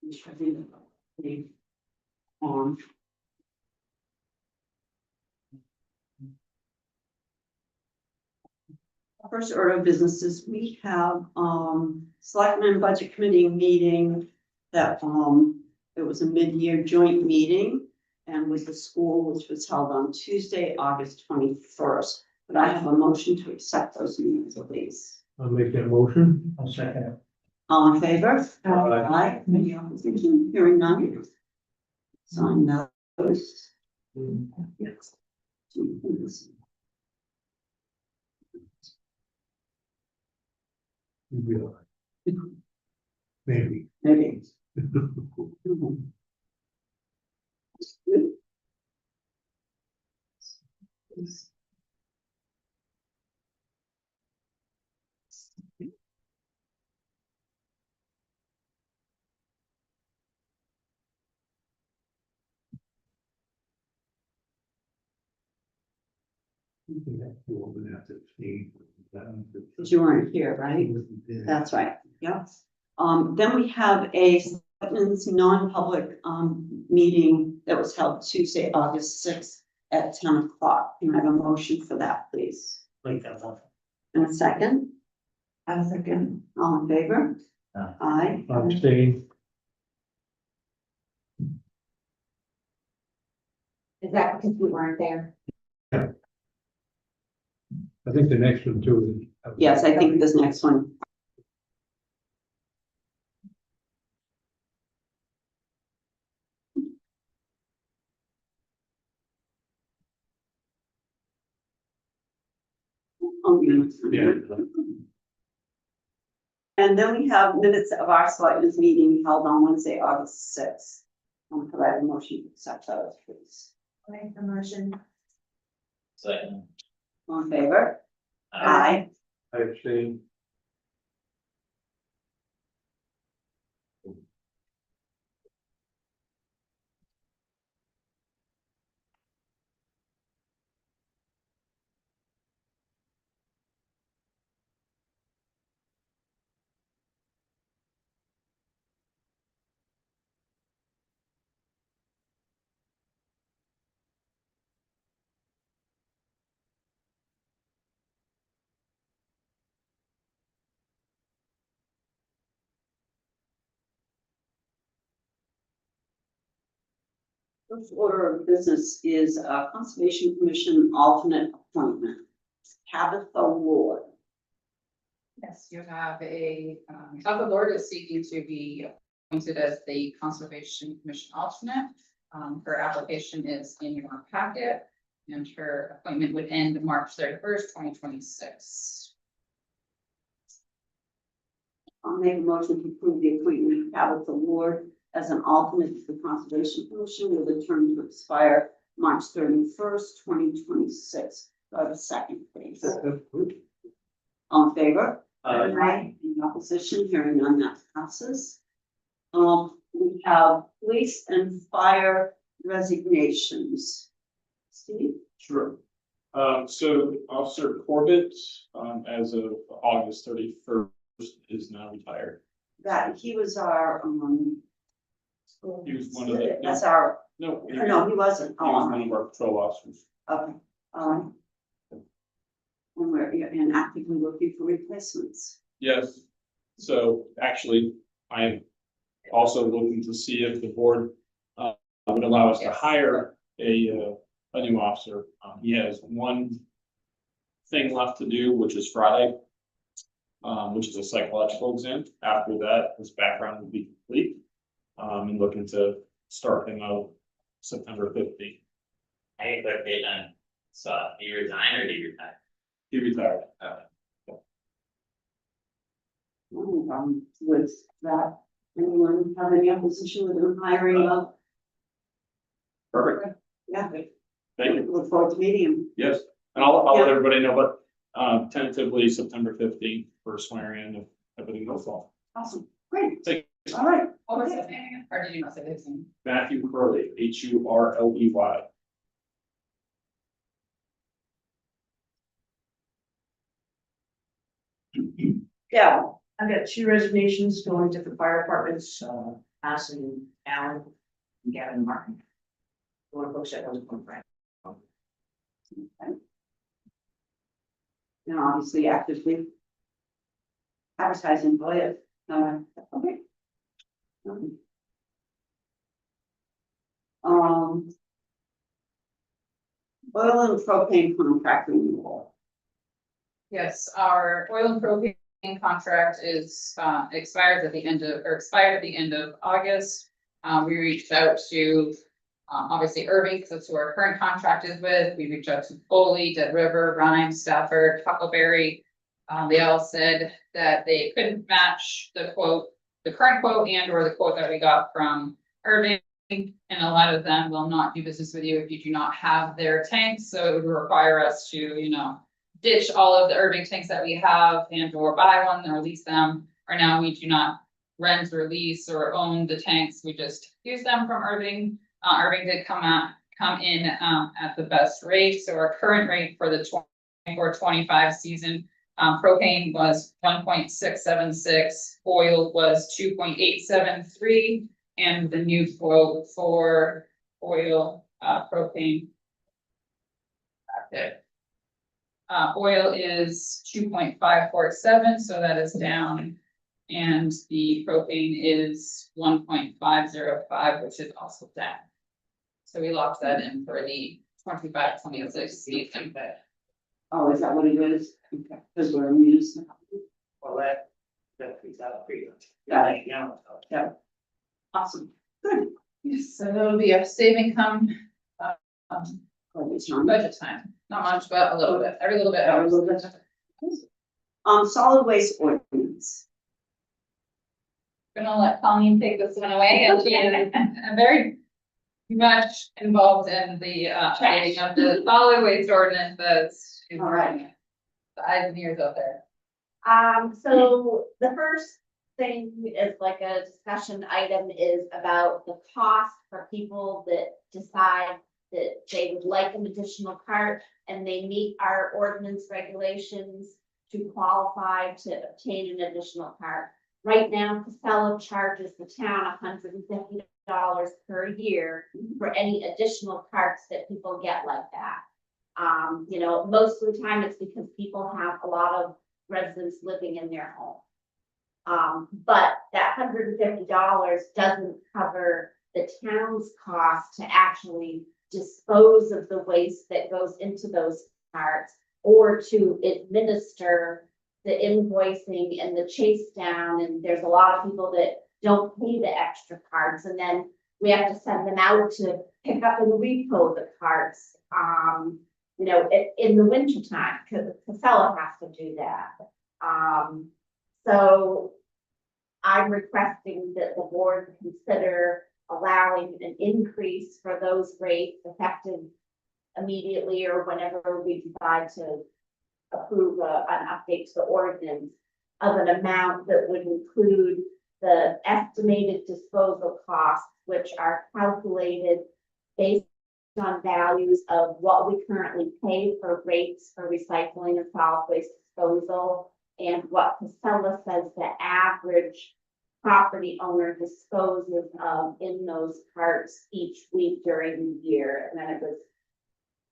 First order of business is we have Selectmen Budget Committee meeting that it was a mid-year joint meeting and with the school, which was held on Tuesday, August 21st. But I have a motion to accept those minutes, please. I'll make that motion. I'll second it. All in favor? Aye. Any opposition? Hearing none. Sign those. Yes. You'll be all right. Maybe. Maybe. But you weren't here, right? That's right, yeah. Then we have a Selectmen's non-public meeting that was held Tuesday, August 6th at 10 o'clock. Can I have a motion for that, please? Make that motion. And a second? A second. All in favor? Aye. Aye. Abstain. Is that because we weren't there? I think the next one too. Yes, I think this next one. Oh, Yeah. And then we have minutes of our Selectmen's meeting held on Wednesday, August 6th. Could I have a motion to accept those, please? Make the motion. Second. All in favor? Aye. I abstain. First order of business is a Conservation Commission alternate appointment. Tabitha Ward. Yes, you have Tabitha Lord is seeking to be appointed as the Conservation Commission alternate. Her application is in your packet and her appointment would end March 31st, 2026. I'll make a motion to approve the appointment of Tabitha Ward as an alternate to the Conservation Commission with a term to expire March 31st, 2026. Do I have a second, please? All in favor? Aye. Any opposition? Hearing none, that passes. We have police and fire resignations. Steve? Sure. So Officer Corbett, as of August 31st, is now retired. That he was our He was one of the. that's our, No, he no, he wasn't. he was one of our patrol officers. Okay, and we're actively looking for replacements. Yes. So actually, I am also looking to see if the board would allow us to hire a new officer. He has one thing left to do, which is Friday, which is a psychological exam. After that, his background will be complete. And looking to start him out September 15th. Hey, clarification. So he resigned or he retired? He retired. With that, anyone have any opposition with the hiring of? Perfect. Yeah, Thank you. look forward to meeting him. Yes, and I'll let everybody know, but tentatively September 15th for swearing in if everything goes well. Awesome, great. Thank All right. What was his name again? Or did you not say his name? Matthew Curley, Hurley. Yeah, I've got 2 resignations going to the fire departments. Ashley and Alan, and Gavin and Martin. Or folks that was one friend. Okay. And obviously actively advertising, boy, okay. Oil and propane contract renewal. Yes, our oil and propane contract is expired at the end of August. We reached out to obviously Irving, because that's who our current contract is with. We reached out to Foley, Dead River, Rhyme, Stafford, Huckleberry. They all said that they couldn't match the quote, the current quote and or the quote that we got from Irving. And a lot of them will not do business with you if you do not have their tanks. So it would require us to, you know, ditch all of the Irving tanks that we have and or buy one or lease them. Or now we do not rent or lease or own the tanks. We just use them from Irving. Irving did come in at the best rate. So our current rate for the 24-25 season, propane was 1.676, oil was 2.873. And the new quote for oil, propane. Okay. Oil is 2.547, so that is down. And the propane is 1.505, which is also down. So we locked that in for the 25-26 season. Oh, is that what it is? Okay, because we're a municipal. Well, that frees out pretty much. Got it. Yeah. Awesome, good. Yes, so that'll be a saving come Always on. budget time. Not much, but a little bit, every little bit. Every little bit. Solid waste ordinance. Gonna let Colleen take this one away, and she is very much involved in the creating of the solid waste ordinance. That's All right. the eyes and ears out there. So the first thing is like a discussion item is about the cost for people that decide that they would like an additional cart and they meet our ordinance regulations to qualify to obtain an additional cart. Right now, Casella charges the town $150 per year for any additional carts that people get like that. You know, most of the time it's because people have a lot of residents living in their home. But that $150 doesn't cover the town's cost to actually dispose of the waste that goes into those carts or to administer the invoicing and the chase down. And there's a lot of people that don't pay the extra carts, and then we have to send them out to pick up and repo the carts. You know, in the winter time, because Casella has to do that. So I'm requesting that the board consider allowing an increase for those rates effective immediately or whenever we decide to approve an update to the ordinance of an amount that would include the estimated disposal costs, which are calculated based on values of what we currently pay for rates for recycling and solid waste disposal, and what Casella says the average property owner disposes of in those carts each week during the year. And then it was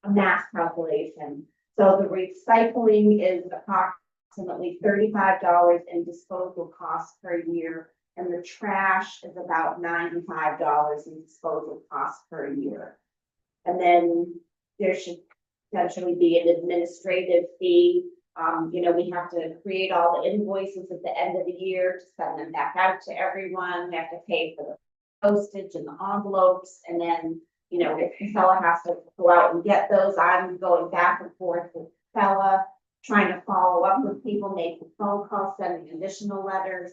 a mass calculation. So the recycling is approximately $35 in disposal costs per year, and the trash is about $95 in disposal costs per year. And then there should potentially be an administrative fee. You know, we have to create all the invoices at the end of the year to send them back out to everyone. We have to pay for the postage and the envelopes. And then, you know, if Casella has to go out and get those, I'm going back and forth with Casella, trying to follow up with people, making phone calls, sending additional letters.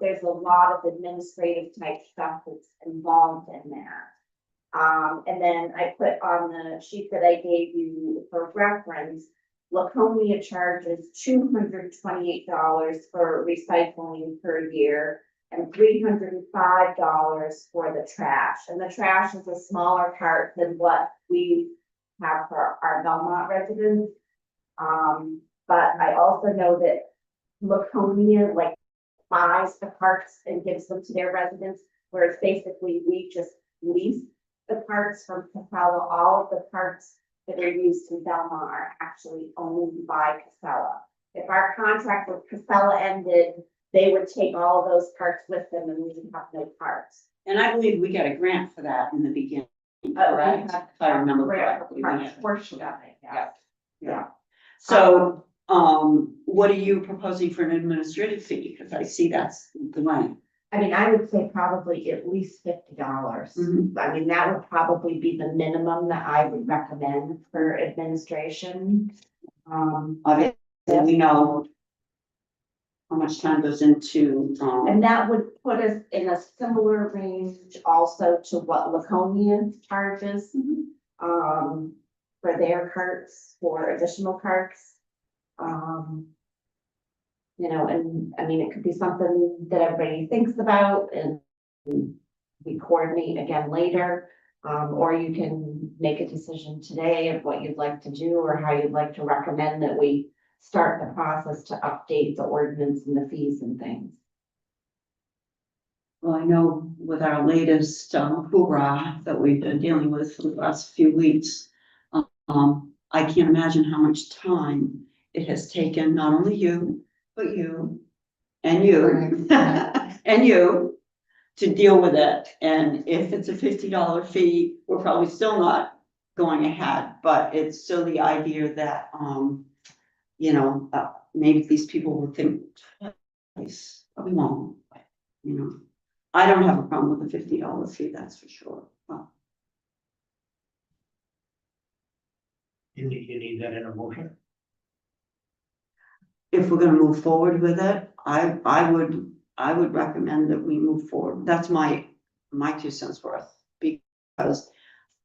There's a lot of administrative type stuff that's involved in that. And then I put on the sheet that I gave you for reference, Laconia charges $228 for recycling per year and $305 for the trash. And the trash is a smaller cart than what we have for our Belmont residents. But I also know that Laconia like buys the carts and gives them to their residents. whereas basically we just lease the carts from Casella. All of the carts that are used in Belmont are actually owned by Casella. If our contract with Casella ended, they would take all of those carts with them and we would have no carts. And I believe we got a grant for that in the beginning, We correct? have If I remember grant for correctly. the we carts had- portion of it, yeah. Yeah. So, what are you proposing for an administrative fee? Because I see that's the money. I mean, I would say probably at least $50. Mhm. I mean, that would probably be the minimum that I would recommend for administration. Obviously, we know how much time goes into, And that would put us in a similar range also to what Laconia charges, for their carts, for additional carts. You know, and I mean, it could be something that everybody thinks about and we coordinate again later. Or you can make a decision today of what you'd like to do or how you'd like to recommend that we start the process to update the ordinance and the fees and things. well, I know with our latest, hoorah that we've been dealing with for the last few weeks. I can't imagine how much time it has taken, not only you, but you and you and you to deal with it. And if it's a $50 fee, we're probably still not going ahead, but it's still the idea that, you know, maybe these people will think twice, but we won't, but, you know. I don't have a problem with the $50 fee, that's for sure. Well, You need that in a motion? if we're gonna move forward with it, I would recommend that we move forward. That's my 2 cents worth. Because,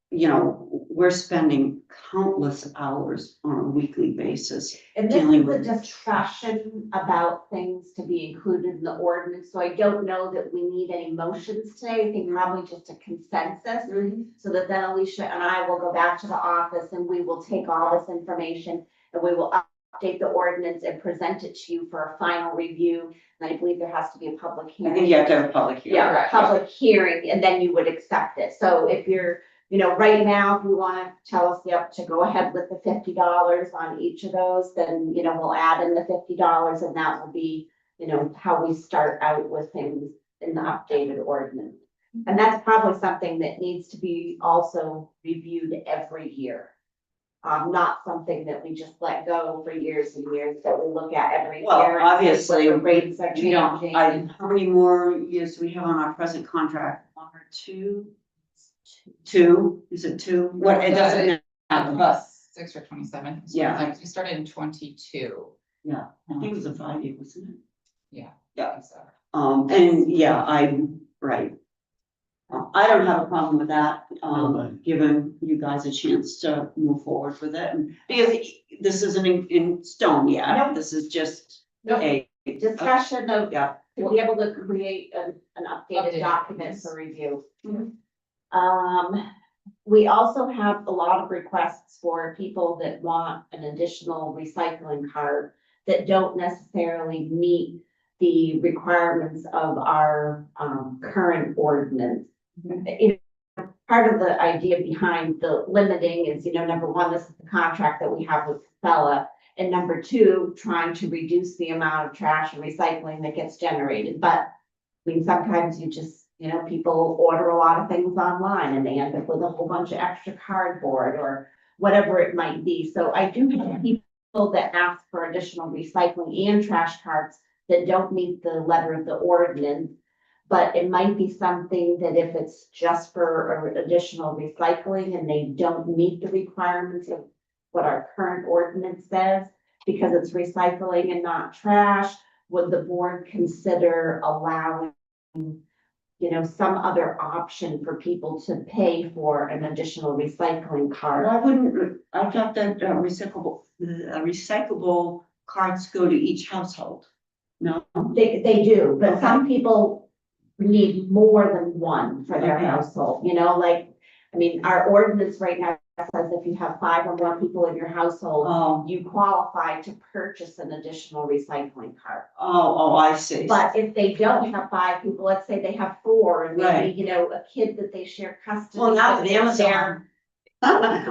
you know, we're spending countless hours on a weekly basis. And this Dealing is a with- discussion about things to be included in the ordinance, so I don't know that we need any motions today. I think probably just a consensus. So that then Alicia and I will go back to the office and we will take all this information and we will update the ordinance and present it to you for a final review. And I believe there has to be a public I hearing. think you have to have a public hearing. Yeah, a public hearing, and then you would accept it. So if you're, you know, right now, if you wanna tell us, yep, to go ahead with the $50 on each of those, then, you know, we'll add in the $50 and that will be, you know, how we start out with things in the updated ordinance. And that's probably something that needs to be also reviewed every year. Not something that we just let go for years and years, that we look at every year. Well, and see obviously, what the rates are We don't, changing. how many more years do we have on our present contract? 1 or 2? 2, is it 2? What, it doesn't matter, but, 6 or 27. Yeah. Like, we started in 22. yeah, I think it was a 5-year, wasn't it? Yeah. Yeah. So, And yeah, right. I don't have a problem with that, giving you guys a chance to move forward with it. And because this isn't in stone yet, Nope. this is just Nope. a, Discussion of, yeah. to be able to create an updated Updated, document yes. for review. Mhm. We also have a lot of requests for people that want an additional recycling cart that don't necessarily meet the requirements of our, current ordinance. You know, part of the idea behind the limiting is, you know, number one, this is the contract that we have with Casella. And number two, trying to reduce the amount of trash and recycling that gets generated. But I mean, sometimes you just, you know, people order a lot of things online and they end up with a whole bunch of extra cardboard or whatever it might be. So I do have people that ask for additional recycling and trash carts that don't meet the letter of the ordinance. But it might be something that if it's just for additional recycling and they don't meet the requirements of what our current ordinance says, because it's recycling and not trash, would the board consider allowing, you know, some other option for people to pay for an additional recycling cart? Why wouldn't, I thought that recyclable carts go to each household? No? They do, but Okay. some people need more than one for their Okay. household, you know, like, I mean, our ordinance right now says if you have 5 or more people in your household, Oh, you qualify to purchase an additional recycling cart. I see. But if they don't have 5 people, let's say they have 4 and Right. maybe, you know, a kid that they share custody. Well, now with with, they're- Amazon.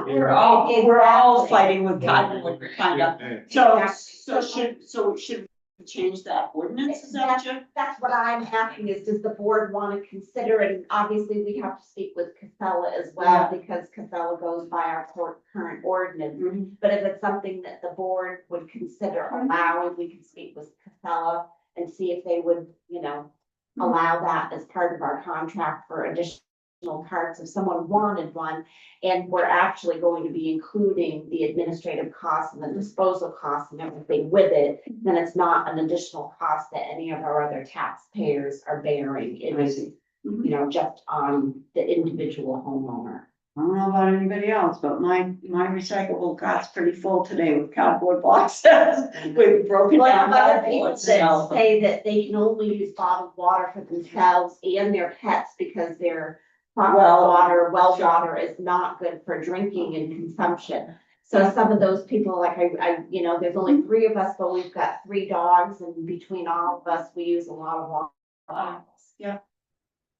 We're all Exactly. fighting with cardboard, kind of. So, Exactly. should we change that ordinance? Is that what you're? That's what I'm asking is, does the board want to consider it? And obviously, we have to speak with Casella as well, because Casella goes by our current ordinance. Mhm. But if it's something that the board would consider allowing, we can speak with Casella and see if they would, you know, allow that as part of our contract for additional carts if someone wanted one. And we're actually going to be including the administrative costs and the disposal costs and everything with it. Then it's not an additional cost that any of our other taxpayers are bearing. It I is, see. you know, just on the individual homeowner. I don't know about anybody else, but my recyclable cart's pretty full today with cardboard boxes. We've broken Well, I down have other people cardboard, that so. say that they can only use bottled water for themselves and their pets because their well water is not good for drinking and consumption. So some of those people, like you know, there's only 3 of us, but we've got 3 dogs, and between all of us, we use a lot of water.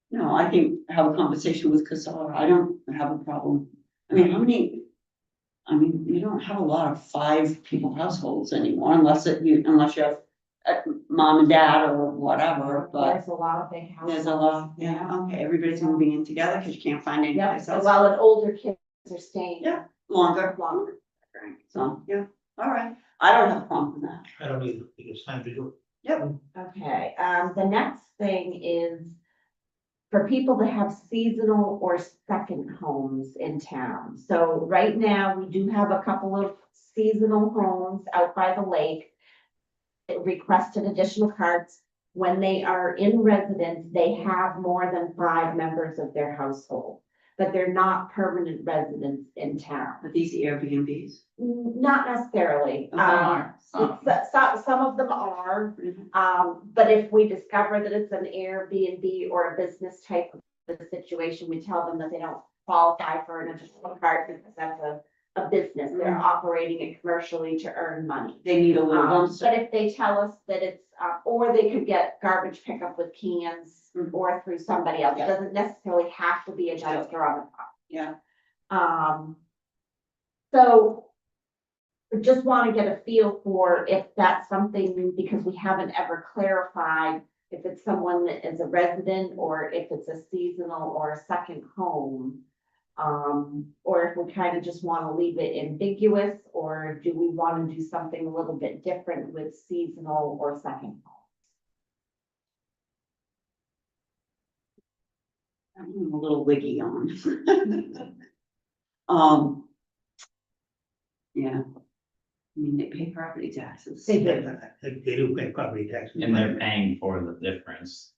No, I can have a conversation with Casella. I don't have a problem. I mean, you don't have a lot of 5 people households anymore unless you have mom and dad or whatever, but There's a lot of big houses. there's a lot, okay, everybody's moving in together because you can't find any Yeah, place so else. while an older kids are staying. Yeah. Longer. So, yeah, all right. I don't have a problem with that. I don't either, think it's time to do it. Yep. Okay, the next thing is for people that have seasonal or second homes in town. So right now, we do have a couple of seasonal homes out by the lake that requested additional carts. When they are in residence, they have more than 5 members of their household, but they're not permanent residents in town. But these Airbnbs. Not necessarily. Okay. Some of them are, but if we discover that it's an Airbnb or a business type of situation, we tell them that they don't qualify for an additional cart because that's a business. They're operating it commercially to earn money. They need a little dumpster. But if they tell us that it's, or they could get garbage pickup with cans or through somebody else. It Yeah. doesn't necessarily have to be a dumpster on the top. Yeah. So we just want to get a feel for if that's something, because we haven't ever clarified if it's someone that is a resident or if it's a seasonal or a second home. Or if we kind of just want to leave it ambiguous, or do we want to do something a little bit different with seasonal or second home? I'm a little wiggy on. Yeah. I mean, they pay property taxes. They do. They do pay property taxes. And they're paying for the difference.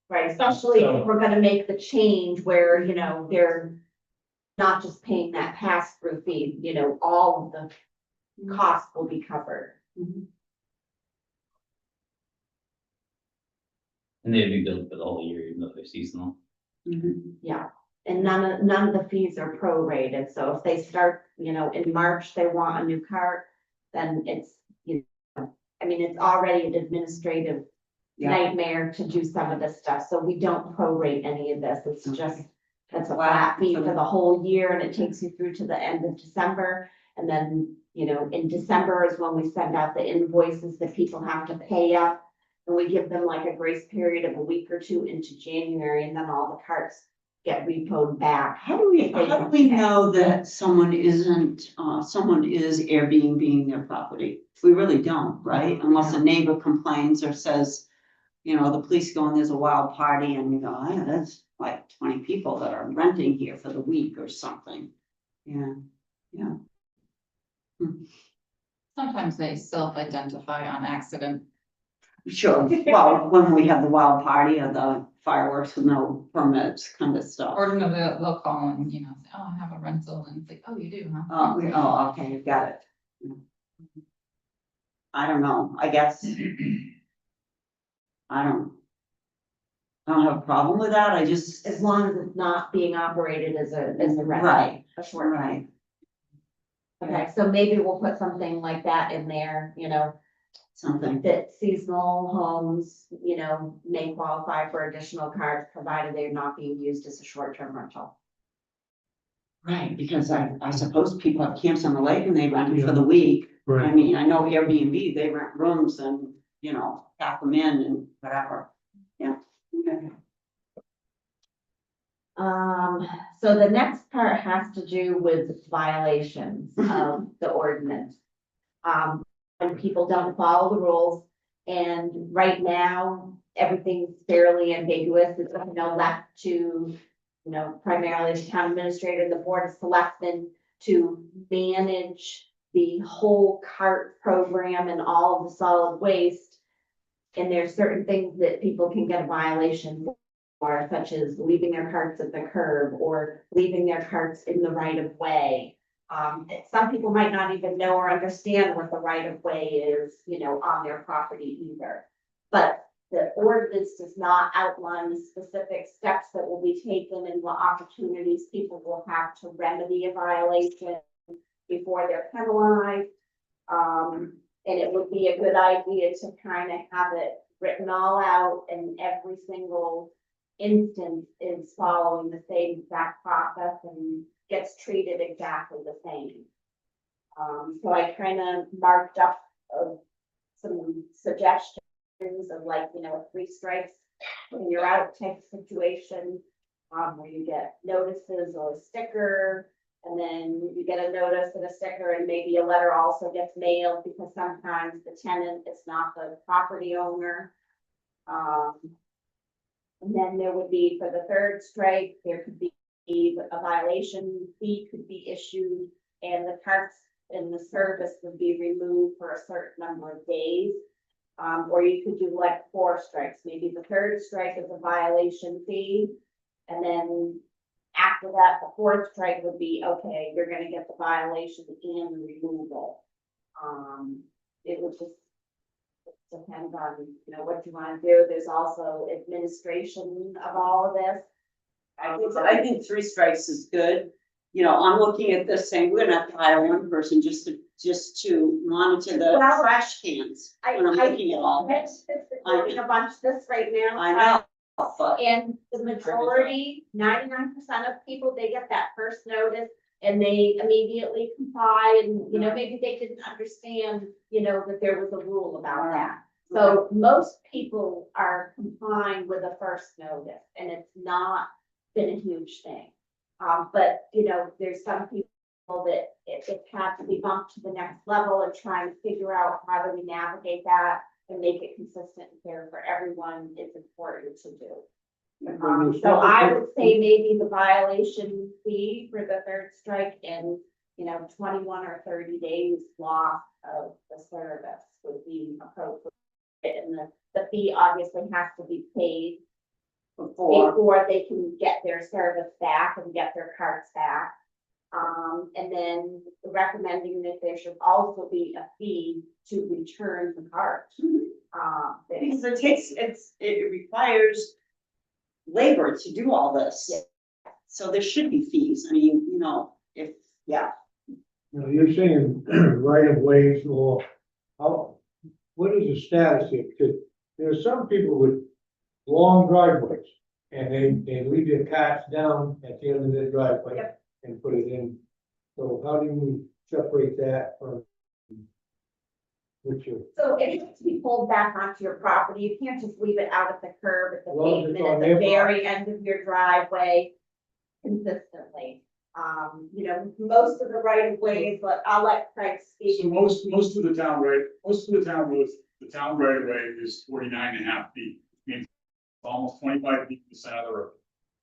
Right, especially So- if we're gonna make the change where, you know, they're not just paying that pass-through fee, you know, all of the costs will be covered. And they'd be billed for the whole year, even though they're seasonal. Yeah, and none of the fees are prorated, so if they start, you know, in March, they want a new cart, then it's, you know, I mean, it's already an administrative nightmare to do some of this stuff, so we don't prorate any of this, it's just, it's a flat fee for the whole year, and it takes you through to the end of December, and then, you know, in December is when we send out the invoices that people have to pay up, and we give them like a grace period of a week or 2 into January, and then all the carts get repoed back. How do we know that someone is Airbnb-ing their property? We really don't, right? Unless a neighbor complains or says, you know, the police go and there's a wild party and you go, oh, that's like 20 people that are renting here for the week or something. Yeah. Sometimes they self-identify on accident. Sure. Well, when we have the wild party or the fireworks with no permits kind of stuff. Or no, they'll call and, you know, say, oh, I have a rental, and it's like, oh, you do, huh? Oh, okay, got it. I don't know, I guess. I don't have a problem with that, I just. As long as it's not being operated as a rent. Right. A short. Right, Okay, so maybe we'll put something like that in there, you know, Something. that seasonal homes, you know, may qualify for additional cards provided they're not being used as a short-term rental. Right, because I suppose people have camps on the lake and they rent them for the week. I mean, I know Airbnb, they rent rooms and, you know, pack them in and whatever. Yeah, okay. So the next part has to do with violations of the ordinance. When people don't follow the rules, and right now, everything's fairly ambiguous, it's, you know, left to, you know, primarily the town administrator, the board of selectmen to manage the whole cart program and all of the solid waste. And there's certain things that people can get a violation for, such as leaving their carts at the curb or leaving their carts in the right of way. Some people might not even know or understand what the right of way is, you know, on their property either. But the ordinance does not outline the specific steps that will be taken and what opportunities people will have to remedy a violation before they're penalized. And it would be a good idea to kind of have it written all out, and every single instance is following the same exact process and gets treated exactly the same. So I kind of marked up some suggestions of, like, you know, 3 strikes when you're out type of situation, where you get notices or a sticker, and then you get a notice and a sticker, and maybe a letter also gets mailed because sometimes the tenant is not the property owner. And then there would be, for the 3rd strike, there could be a violation fee could be issued, and the carts and the service would be removed for a certain number of days. Or you could do like 4 strikes, maybe the 3rd strike is a violation fee, and then after that, the 4th strike would be, okay, you're gonna get the violation and the removal. It would just depend on, you know, what you wanna do. There's also administration of all of this. I think 3 strikes is good. You know, I'm looking at this saying, we're gonna have to hire one person just to monitor the Well, trash cans. When I'm looking at all this. Doing a bunch of this right now. I know, but And the majority, 99% of people, they get that first notice and they immediately comply, and, you know, maybe they didn't understand, you know, that there was a rule about that. So most people are complying with a first notice, and it's not been a huge thing. But, you know, there's some people that it had to be bumped to the next level and trying to figure out how do we navigate that and make it consistent and fair for everyone. It's important to do. So I would say maybe the violation fee for the 3rd strike and, you know, 21 or 30 days loss of the service would be appropriate. And the fee obviously has to be paid before they can get their service back and get their carts back. And then recommending that there should also be a fee to return the cart. because it requires labor to do all this. Yeah. So there should be fees. I mean, you know, yeah. Now, you're saying right of ways, or what is the status here? Because there are some people with long driveways, and they leave their carts down at the end of their driveway. Yep. And put it in. So how do you separate that from So it has to be pulled back onto your property. You can't just leave it out at the curb, at the Well, it's pavement, on at their the very end of your driveway consistently. You know, most of the right of ways, but I'll let Craig speak. So most of the town roads, the town right of way is 49.5 feet, which means almost 25 feet to the center of the road.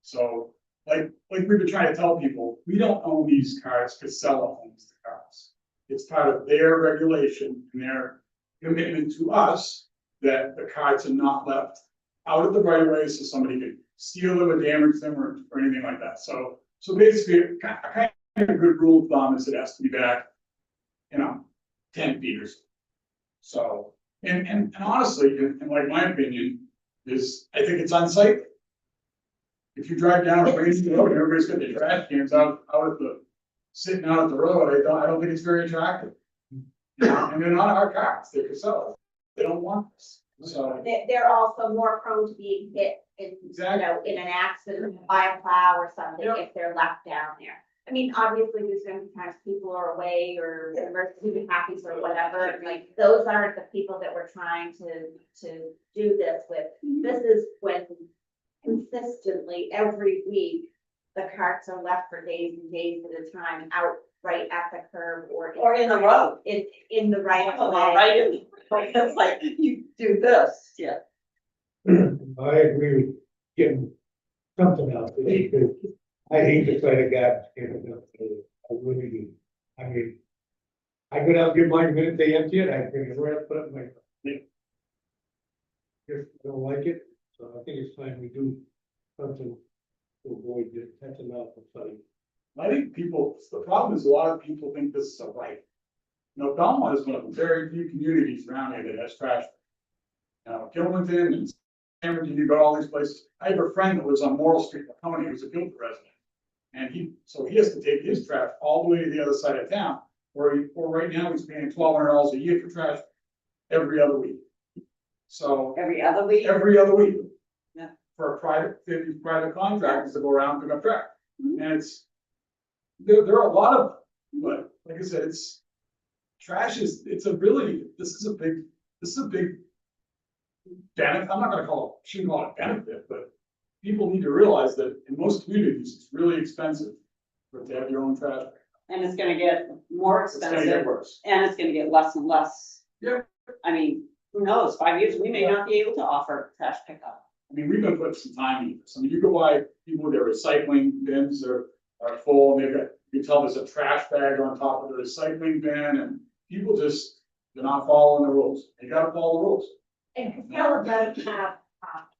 So like we've been trying to tell people, we don't own these cars. Casella owns the cars. It's part of their regulation and their commitment to us that the carts are not left out of the right of way so somebody can steal them or damage them or anything like that. So basically, a kind of a good rule of thumb is it has to be back, you know, 10 feet or so. So, and honestly, in like my opinion, is I think it's unsafe. If you drive down a rainy road, everybody's got their trash cans out at the sitting out at the road, I don't think it's very attractive. You know, and they're not our cars, they're Casellas, they don't want this, so. They're also more prone to being hit in, you Exactly. know, in an accident by a plow or something Yep. if they're left down there. I mean, obviously, there's gonna be times people are away or emergency happens or whatever, and like, those aren't the people that we're trying to do this with. This is when consistently, every week, the carts are left for days and days at a time out right at the curb or. Or in the road. In the right of way. Right, in the- it's like, you do this, yeah. I agree with getting something out there, because I hate the sight of guys standing up there. I really do. I mean, I go down, get mine, the minute they empty it, I bring it right up, put it in my. Just don't like it, so I think it's time we do something to avoid this, that's enough of fighting. I think the problem is a lot of people think this is a right. You know, Belmont is one of the very few communities around here that has trash. Gilmanton and Cameron, you go all these places. I have a friend that lives on Morrill Street, Laconia, who's a Guilford resident. And he has to take his trash all the way to the other side of town, where right now he's paying $1,200 a year for trash every other week. So Every other week. every other week. Yeah. For a private contractors to go around and pick up trash. Mhm. And there are a lot of, but like I said, trash is, this is a big benefit. I'm not gonna shouldn't call it a benefit, but people need to realize that in most communities, it's really expensive to have your own trash. And it's gonna get more It's gonna get expensive, worse. and it's gonna get less and less. Yeah. I mean, who knows, 5 years, we may not be able to offer trash pickup. I mean, we've been putting some time into this. I mean, you go by people with their recycling bins are full, and you can tell there's a trash bag on top of the recycling bin, and people they're not following the rules. You gotta follow the rules. And Casella does have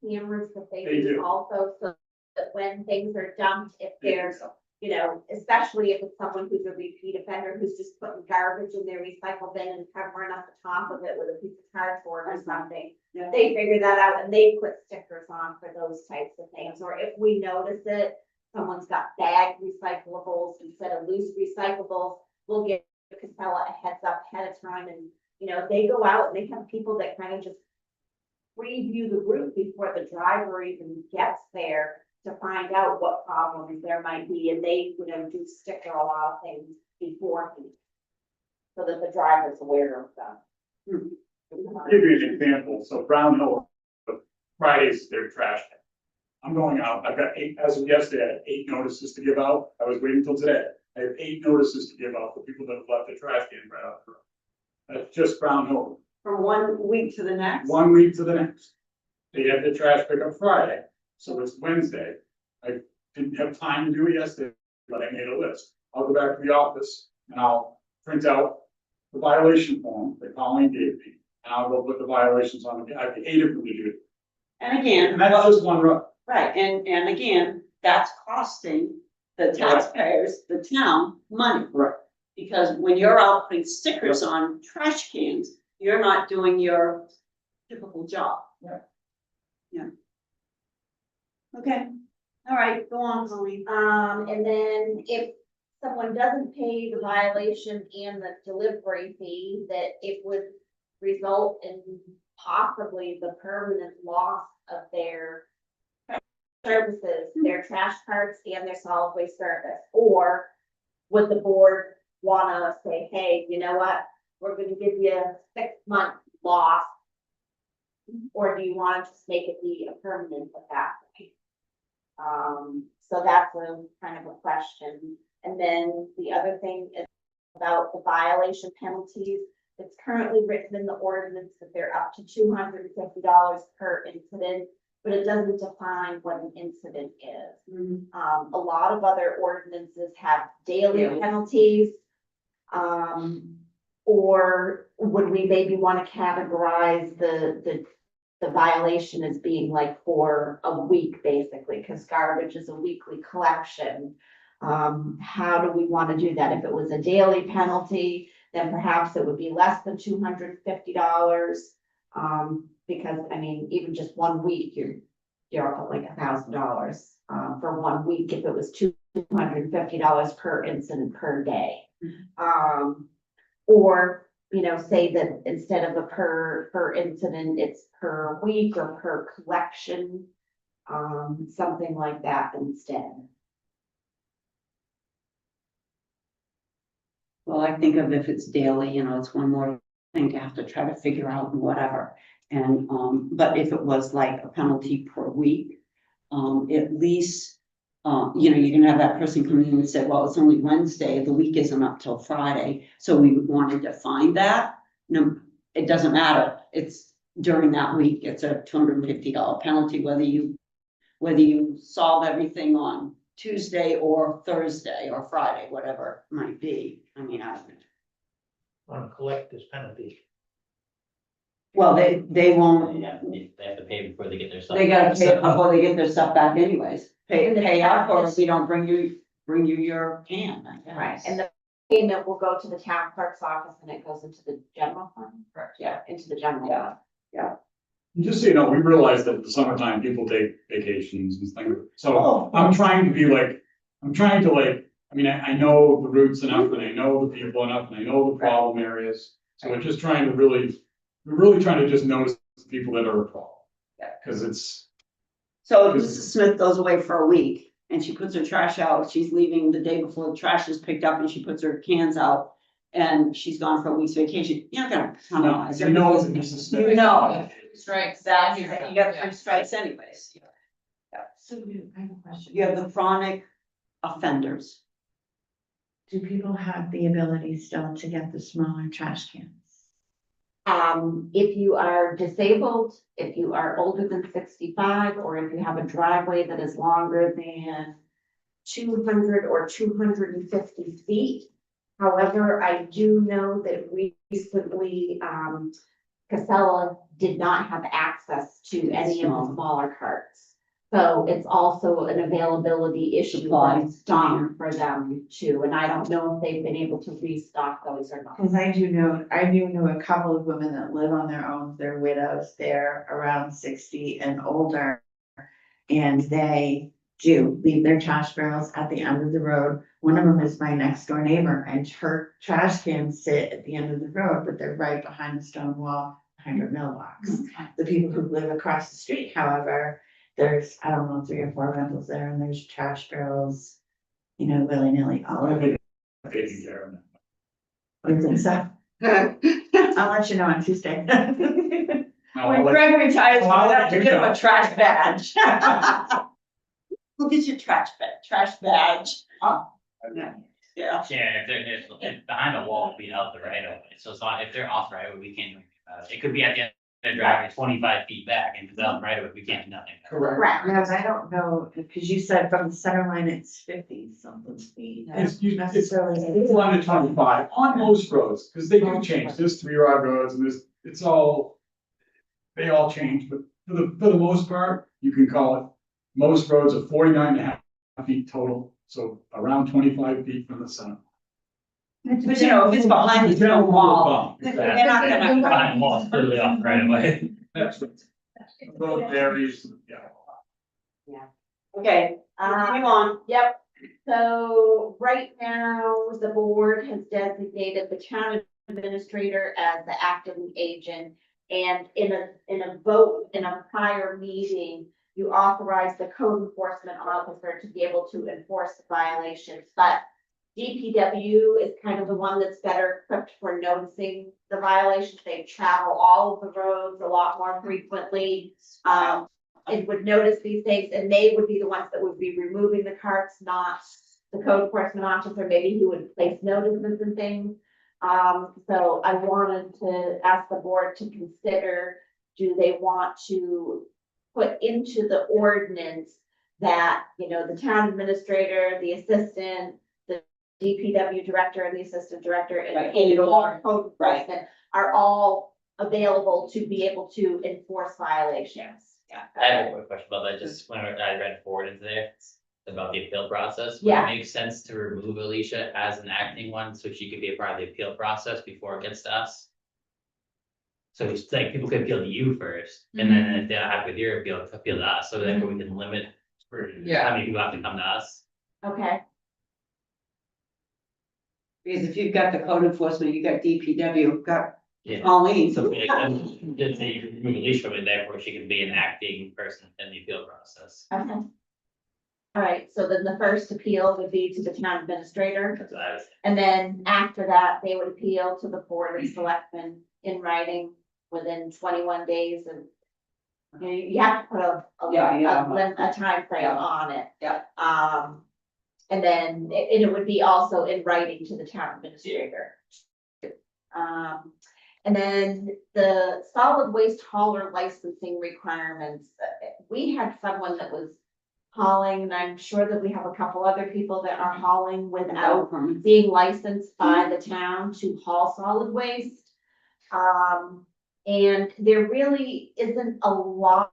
cameras that they They use do. also, so that when things are dumped, if there's, you know, especially if it's someone who's a repeat offender, who's just putting garbage in their recycle bin and covering up the top of it with a piece of cardboard or something. Yeah. They figure that out and they put stickers on for those types of things, or if we notice it, someone's got bagged recyclables instead of loose recyclables, we'll give Casella a heads up ahead of time, and, you know, they go out and they have people that kind of just preview the route before the driver even gets there to find out what problems there might be, and they, you know, do sticker a lot of things beforehand. So that the driver's aware of them. I'll give you an example. So Brown Hill, Fridays, their trash day. I'm going out, I've got as of yesterday, I had 8 notices to give out. I was waiting till today. I have 8 notices to give out for people that have left their trash can right out front. That's just Brown Hill. From 1 week to the next. 1 week to the next. They had the trash pickup Friday, so it's Wednesday. I didn't have time to do it yesterday, but I made a list. I'll go back to the office and I'll print out the violation form that Colleen gave me. And I'll go put the violations on, I paid them to do it. And again. And that's just one run. Right, and again, that's costing the taxpayers, the town, money. Right. Because when you're out putting stickers on trash cans, you're not doing your typical job. Right. Yeah. Okay, all right, go on, Colleen. And then if someone doesn't pay the violation and the delivery fee, that it would result in possibly the permanent loss of their services, their trash carts and their solid waste service, or would the board wanna say, hey, you know what, we're gonna give you a 6-month loss? Or do you wanna just make it be a permanent at that point? So that's a kind of a question. And then the other thing is about the violation penalties. It's currently written in the ordinance that they're up to $250 per incident, but it doesn't define what an incident is. A lot of other ordinances have daily Yeah. penalties. Or would we maybe want to categorize the violation as being like for a week, basically, because garbage is a weekly collection. How do we want to do that? If it was a daily penalty, then perhaps it would be less than $250. Because I mean, even just 1 week, you're up at like $1,000 for 1 week. If it was 2 $250 per incident per day. Or, say that instead of a per incident, it's per week or per collection. Something like that instead. Well, I think of if it's daily, it's one more thing to have to try to figure out and whatever. And, but if it was like a penalty per week, at least, you can have that person come in and say, well, it's only Wednesday, the week isn't up till Friday. So we would want to define that. No, it doesn't matter. It's during that week, it's a $250 penalty, whether you solve everything on Tuesday or Thursday or Friday, whatever it might be. I mean, Want to collect this penalty. well, they won't, Yeah, they have to pay before they get their stuff. they gotta pay So- before they get their stuff back anyways. And the Pay up, or charges- if we don't bring you your can, I guess. Right, and the payment will go to the town clerk's office and it goes into the general fund? Correct. Yeah, into the general Yeah. fund. And just so you know, we realize that in the summertime, people take vacations and things, so Oh. I'm trying to I mean, I know the routes enough, and I know the people enough, and I know the problem areas. So we're just trying to we're really trying to just notice the people that are a problem. Yeah. Cause it's, So if Mrs. Smith goes away for a week and she puts her trash out, she's leaving the day before the trash is picked up and she puts her cans out. And she's gone for a week's vacation, you're not gonna penalize her. you know, because Mrs. Smith. You know, Strikes. that's, you got 3 strikes anyways. So I have a question. You have the chronic offenders. Do people have the ability still to get the smaller trash cans? If you are disabled, if you are older than 65, or if you have a driveway that is longer than 200 or 250 feet. However, I do know that recently, Casella did not have access to any of the smaller carts. So it's also an availability issue Supply. that's done for them too, and I don't know if they've been able to restock those or not. Cause I do know a couple of women that live on their own, they're widows, they're around 60 and older. And they do leave their trash barrels at the end of the road. One of them is my next door neighbor and her trash cans sit at the end of the road, but they're right behind the stone wall, behind her mailbox. The people who live across the street, however, there's, I don't know, 3 or 4 rentals there and there's trash barrels, willy-nilly all over. Taking care of them. What do you think so? I'll let you know on Tuesday. Now, When I'll let- Greg retires, we'll I'll let have to you give him know. a trash badge. We'll get you a trash badge. Yeah. Yeah, if behind a wall, we out the right of way, so it's not, if they're off right of way, we can't do anything about it. It could be at the end of the driveway, 25 feet back, and if it's out right of way, we can't do nothing. Correct. Correct. Because I don't know, because you said from the center line, it's 50 something feet. I It's, don't it's necessarily. 1 to 25 on most roads, because they do change, there's 3-rod roads and they all change, but for the most part, you can call it, most roads are 49.5 feet total, so around 25 feet from the center. But if it's behind the stone wall, they're not gonna. Behind the wall, it's clearly off right of way. That's right. Road varies, yeah. Okay, continue on. Yep, so right now, the board has designated the town administrator as the acting agent. And in a vote, in a prior meeting, you authorize the code enforcement officer to be able to enforce the violations, but DPW is kind of the one that's better equipped for noticing the violations. They travel all of the roads a lot more frequently. It would notice these things, and they would be the ones that would be removing the carts, not the code enforcement officer, maybe who would place notices and things. So I wanted to ask the board to consider, do they want to put into the ordinance that, the town administrator, the assistant, the DPW director and the assistant director and Right, the or- code enforcement are all available to be able to enforce violations. Yeah. I have a quick question about that, just when I read forward into there, about the appeal process. Would Yeah. it make sense to remove Alicia as an acting one, so she could be a part of the appeal process before it gets to us? So it's like, people could appeal to you first, and then if they're not happy with your appeal to us, so that we can limit how many people have to come to us. Okay, Because if you've got the code enforcement, you've got DPW, you've got Yeah. Pauline. So just say you remove the leash from it, therefore she can be an acting person in the appeal process. okay. All right, so then the first appeal would be to the town administrator, That's what I was. and then after that, they would appeal to the board of selectmen in writing within 21 days and you have to put a timeframe Yeah. on it. Yeah. And then it would be also in writing to the town administrator. And then the solid waste hauler licensing requirements, we had someone that was hauling, and I'm sure that we have a couple other people that are hauling without being licensed by the town to haul solid waste. And there really isn't a lot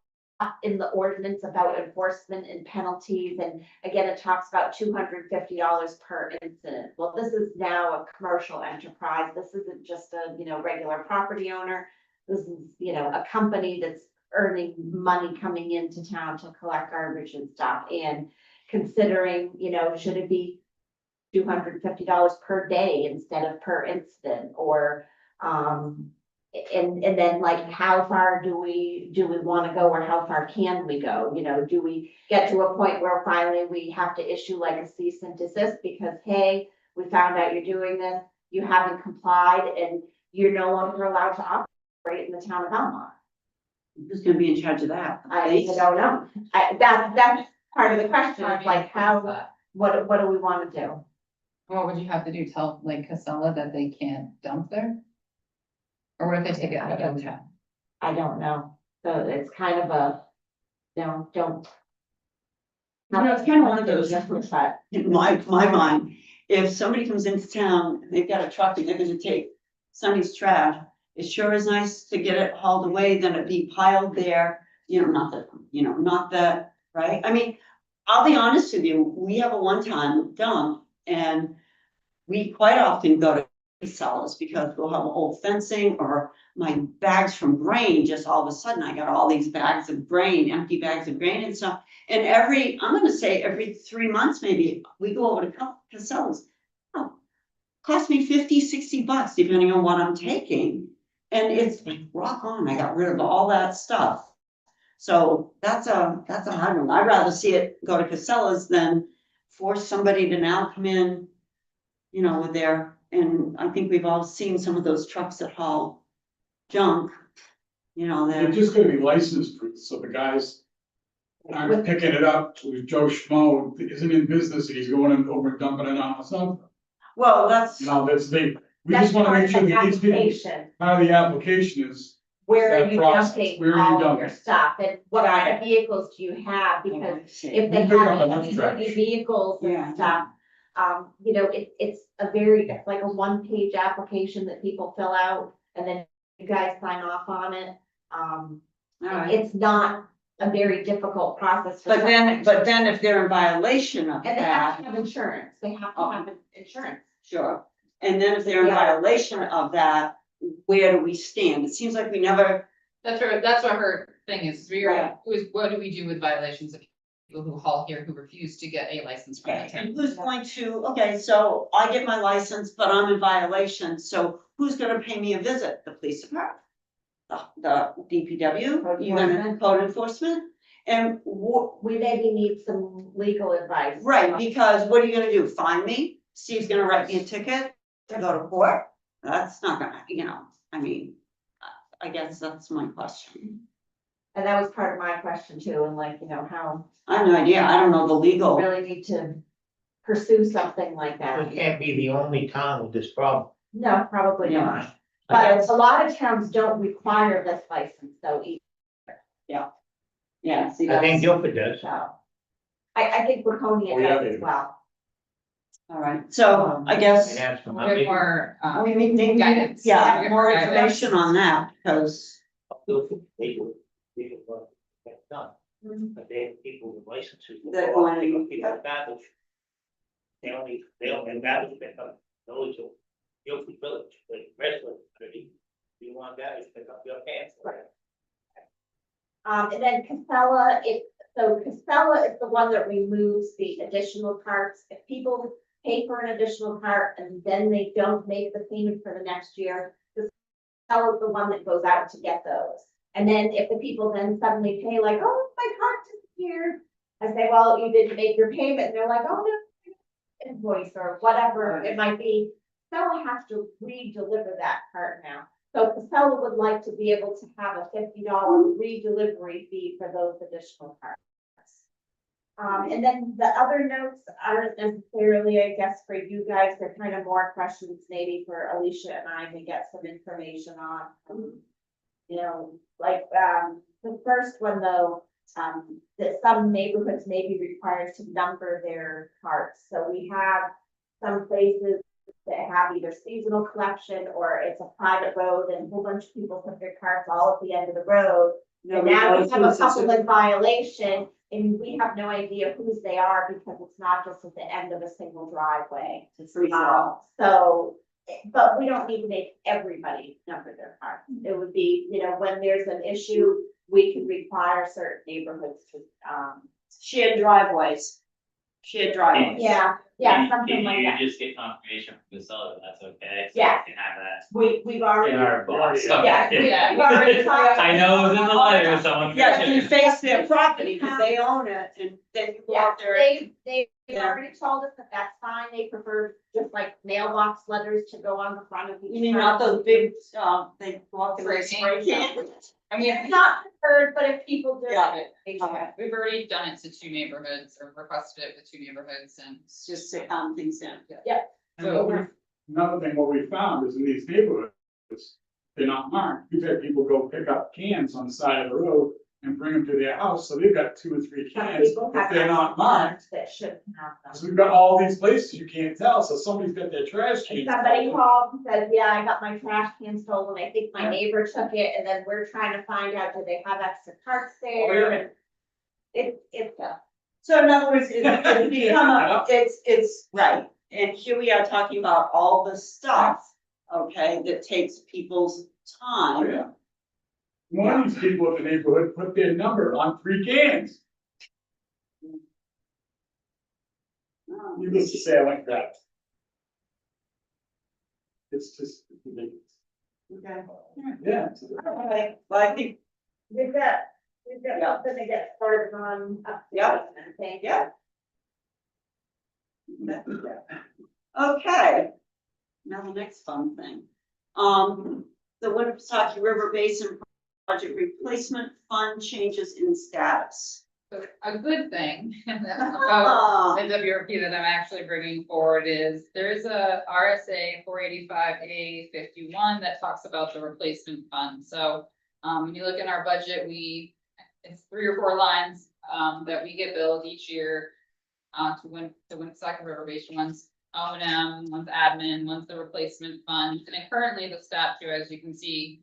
in the ordinance about enforcement and penalties, and again, it talks about $250 per incident. Well, this is now a commercial enterprise, this isn't just a, regular property owner. This is, a company that's earning money coming into town to collect garbage and stuff, and considering, should it be $250 per day instead of per incident, or, and then like, how far do we want to go, or how far can we go? Do we get to a point where finally we have to issue like a cease and desist because, hey, we found out you're doing this, you haven't complied, and you're no longer allowed to operate in the town of Belmont? Who's gonna be in charge of that? I don't know. That's part of the question, is like, what do we want to do? What would you have to do? Tell like Casella that they can't dump there? Or what if they take it out of town? I don't know. So it's kind of a, don't. It's kind of one of those, But in my mind, if somebody comes into town, and they've got a truck and they're gonna take Sonny's trash, it sure is nice to get it hauled away, then it be piled there, not that, right? I mean, I'll be honest with you, we have a one-time dump, and we quite often go to sellers because we'll have old fencing, or my bags from grain, just all of a sudden, I got all these bags of grain, empty bags of grain and stuff. And I'm gonna say every 3 months, maybe, we go over to Casella's. Oh, cost me $50-$60, depending on what I'm taking. And it's like rock on, I got rid of all that stuff. So that's a hard one. I'd rather see it go to Casella's than force somebody to now come in, with their, and I think we've all seen some of those trucks that haul junk, They're they're. just gonna be licensed, so the guys aren't picking it up with Joe Schmo, isn't in business, and he's going over and dumping it on himself. Well, that's, We just wanna make sure that these people, application, part of the application is, where are that you process, dumping where are you all of your dumping? stuff, and what Got kind of vehicles do you have? Because if We they pick up have enough trash. heavy vehicles Yeah. and stuff, it's like a one-page application that people fill out, and then you guys sign off on it. all right. It's not a very difficult process. for But then someone. if they're in violation of And they have that, to have insurance, they have to have insurance. sure. And then if they're in Yeah. violation of that, where do we stand? It seems like we never, That's what her thing is, Right. what do we do with violations of people who haul here who refuse to get a license from the town? and who's going to, okay, so I get my license, but I'm in violation, so who's gonna pay me a visit? The police department? The DPW, you gonna code enforcement? And We maybe need some legal advice. right, because what are you gonna do? Fine me? Steve's gonna write me a ticket to go to court? That's not gonna, I mean, I guess that's my question. And that was part of my question too, and like, how I have no idea. I don't know the we legal. really need to pursue something like that. We can't be the only town with this problem. No, probably Yeah. not. But a lot of towns don't require this license though either. Yeah, see, I think that's, Guilford does. So. I think Laconia Oh, yeah, does they as do. well. all right. So I guess And ask them, Get more, we need, guidance. yeah, more Guidance. information on that because, that's done. But they have people with licenses. That go in. People with battles. They don't have battles, pick up those who, Guilford Village, but wrestling, you want guys, pick up your pants. And then Casella, So Casella is the one that removes the additional carts. If people pay for an additional cart and then they don't make the payment for the next year, Casella is the one that goes out to get those. And then if the people then suddenly pay like, oh, my cart disappeared, I say, well, you didn't make your payment, and they're like, oh, no, invoice or whatever it might be. Casella has to re-deliver that cart now. So Casella would like to be able to have a $50 re-delivery fee for those additional carts. And then the other notes aren't necessarily, I guess, for you guys, they're kind of more questions maybe for Alicia and I to get some information on. You know, like, the first one though, that some neighborhoods may be required to number their carts. So we have some places that have either seasonal collection or it's a private road and a whole bunch of people put their carts all at the end of the road. And now we have a couple in violation and we have no idea whose they are because it's not just at the end of a single driveway. It's free for all. So, but we don't need to make everybody number their carts. It would be, you know, when there's an issue, we can require certain neighborhoods to, Shared driveways. Shared driveways. yeah, something like that. You just get confirmation from the seller, that's okay? So Yeah. we can have that We've already. in our box. Yeah, Okay. we've already talked. I know it was in the letter, someone. Yeah, you face their property because they own it and then you go Yeah, out there. they've Yeah. already told us that that's fine, they prefer just like mailbox letters to go on the front of each. You mean truck. not those big, they walk in Spray the spray can? I mean, It's not preferred, but if people do Yeah. it, they do Okay. it. we've already done it to 2 neighborhoods or requested it with 2 neighborhoods and. It's just to calm things down. And another thing, what we found is in these neighborhoods, they're not marked. We've had people go pick up cans on the side of the road and bring them to their house, so they've got 2 or 3 Some cans, people but have they're not access marked. that shouldn't have them. So we've got all these places you can't tell, so somebody's got their trash cans. Somebody called and said, yeah, I got my trash can stolen, I think my Yeah. neighbor took it, and then we're trying to find out, do they have extra carts Oh, there? yeah. And it's So in other words, it's become a, it's right, and here we are talking about all the stuff, okay, that takes people's Oh, time. yeah. One of these people in the neighborhood put their number on 3 cans. Needless to say, I like that. It's just ridiculous. Okay. Yeah. All right, well, I think, we've got Yeah. something to get started on. Yeah. Thank you. yeah. Okay. Now the next fun thing. The Winnipesaukee River Basin Project Replacement Fund changes in status. So a good thing about Ah, the WRP that I'm actually bringing forward is there's a RSA 485A51 that talks about the replacement fund. So when you look in our budget, it's 3 or 4 lines that we get billed each year to Winnipesaukee River Basin. One's O&M, one's admin, one's the replacement fund. And then currently the statute, as you can see,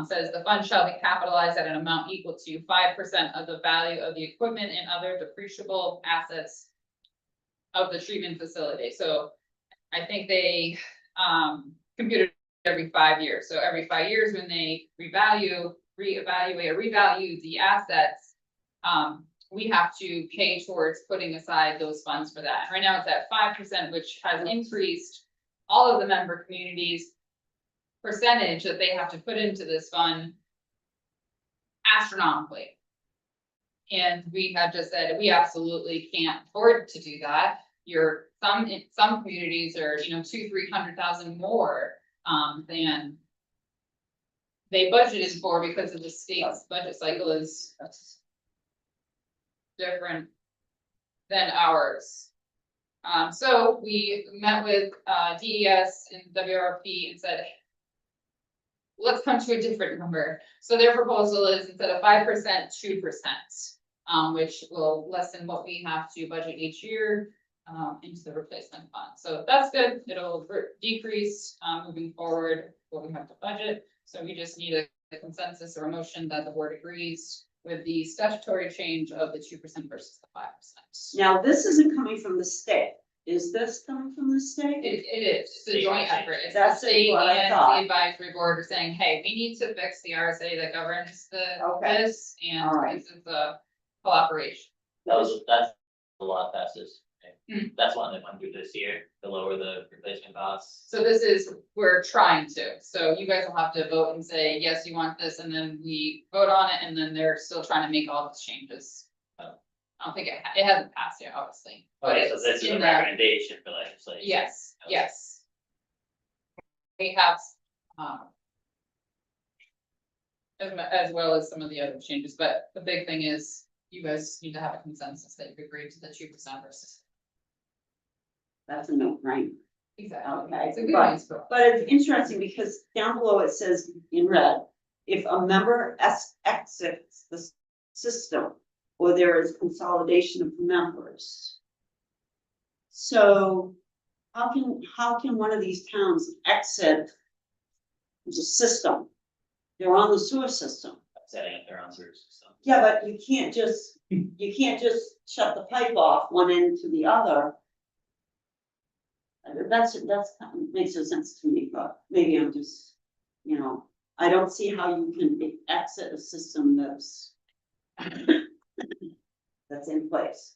says the fund shall be capitalized at an amount equal to 5% of the value of the equipment and other depreciable assets of the treatment facility. So I think they computed every 5 years. So every 5 years when they reevaluate or revalue the assets, we have to pay towards putting aside those funds for that. Right now it's at 5%, which has increased all of the member communities' percentage that they have to put into this fund astronomically. And we have just said, we absolutely can't afford to do that. Some communities are, $200,000-300,000 more, than they budgeted for because of the state's budget cycle is different than ours. So we met with, DES and WRP and said, let's come to a different number. So their proposal is instead of 5%, 2%, which will lessen what we have to budget each year into the replacement fund. So that's good. It'll decrease moving forward what we have to budget. So we just need a consensus or a motion that the board agrees with the statutory change of the 2% versus the 5%. now this isn't coming from the state. Is this coming from the state? It is, it's a joint effort. It's the That's state what I and thought. the advisory board are saying, hey, we need to fix the RSA that governs Okay. this. And All right. this is a cooperation. That's a lot fastest. Hmm. That's one that went through this year, to lower the replacement costs. So this is, we're trying to, so you guys will have to vote and say, yes, you want this, and then we vote on it, and then they're still trying to make all these changes. I don't think it hasn't passed yet, obviously. But Okay, so it's this is a in the- recommendation for legislation. Yes, Okay. yes. We have, as well as some of the other changes, but the big thing is, you guys need to have a consensus that you agree to the 2% versus. That's a no, right? Exactly. Okay, It's a good but- news for us. But it's interesting because down below it says in red, if a member exits the system or there is consolidation of members. So how can one of these towns exit the system? They're on the sewer system. Setting up their own sewer system. Yeah, but you can't just shut the pipe off one end to the other. That's makes no sense to me, but maybe I'm just, I don't see how you can exit a system that's in place.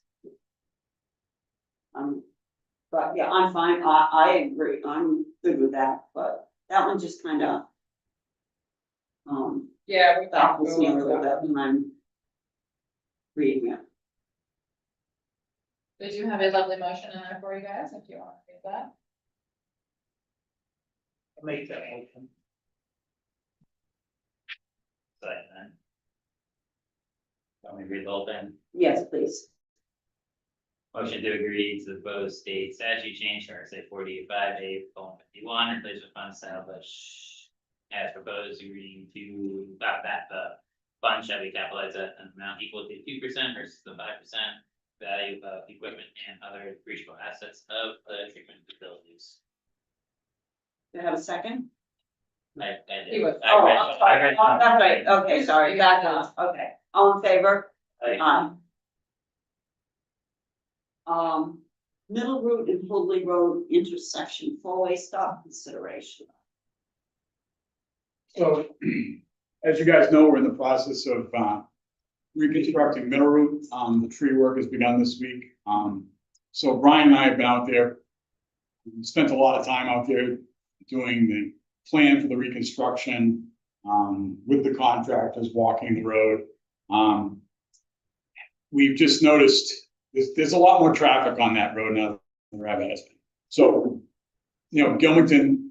But yeah, I'm fine, I agree, I'm good with that, but that one just kind of Yeah, we can baffles go me a over little that. bit when I'm reading it. We do have a lovely motion in there for you guys, if you want to read that. Make that motion. Second. Want me to read the whole thing? Yes, please. Motion to agree to the proposed state statute change, or say 48(5)(a)(51), replacement fund established as proposed, agreeing to that the fund shall be capitalized at an amount equal to 2% versus the 5% value of equipment and other depreciable assets of the treatment facilities. Do I have a second? I He did. was- I read- I'm sorry. I read- Oh, that's right, okay, sorry, You back got on, okay, all in favor? I- Middle Route and Hoadley Road intersection, four-way stop consideration. So, as you guys know, we're in the process of, reconstructing Middle Route. The tree work has begun this week. So Brian and I have been out there. We spent a lot of time out there doing the plan for the reconstruction, with the contractors walking the road. We've just noticed there's a lot more traffic on that road now than there ever has been. So, Gilmington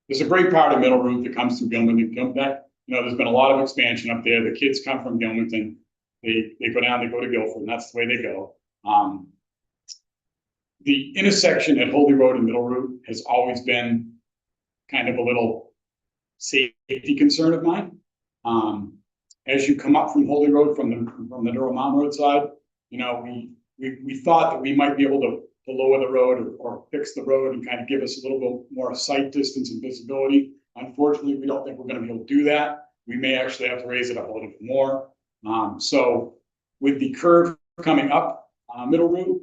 there's a great part of Middle Route that comes through Gilmington. There's been a lot of expansion up there. The kids come from Gilmington. They go down, they go to Guilford, and that's the way they go. The intersection at Holy Road and Middle Route has always been kind of a little safety concern of mine. As you come up from Holy Road from the Durham Mountain Road side, we thought that we might be able to lower the road or fix the road and kind of give us a little bit more sight distance and visibility. Unfortunately, we don't think we're going to be able to do that. We may actually have to raise it up a little bit more. So with the curve coming up Middle Route,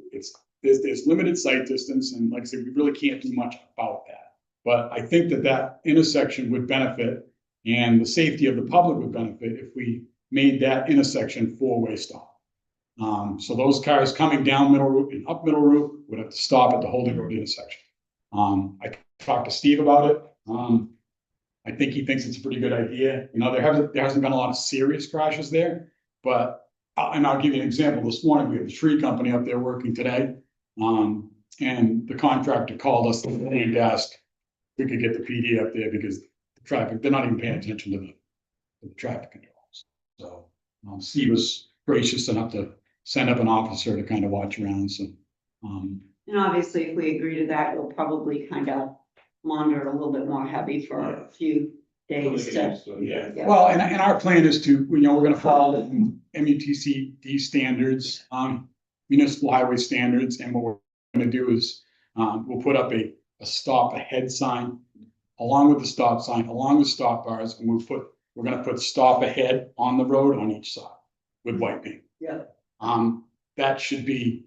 there's limited sight distance, and like I said, we really can't do much about that. But I think that intersection would benefit, and the safety of the public would benefit if we made that intersection four-way stop. So those cars coming down Middle Route and up Middle Route would have to stop at the Holy Road intersection. I talked to Steve about it. I think he thinks it's a pretty good idea. There hasn't been a lot of serious crashes there, but and I'll give you an example. This morning, we have the tree company up there working today. And the contractor called us and asked if we could get the PD up there because the traffic, they're not even paying attention to the traffic controls. So Steve was gracious enough to send up an officer to kind of watch around. So And obviously, if we agree to that, we'll probably kind of monitor a little bit more heavy for a few days. Yeah. Yeah. Well, and our plan is to, we're gonna follow MUTCD standards, municipal highway standards, and what we're gonna do is, we'll put up a stop ahead sign along with the stop sign, along with stop bars, and we're gonna put stop ahead on the road on each side with white paint. Yeah. That should be.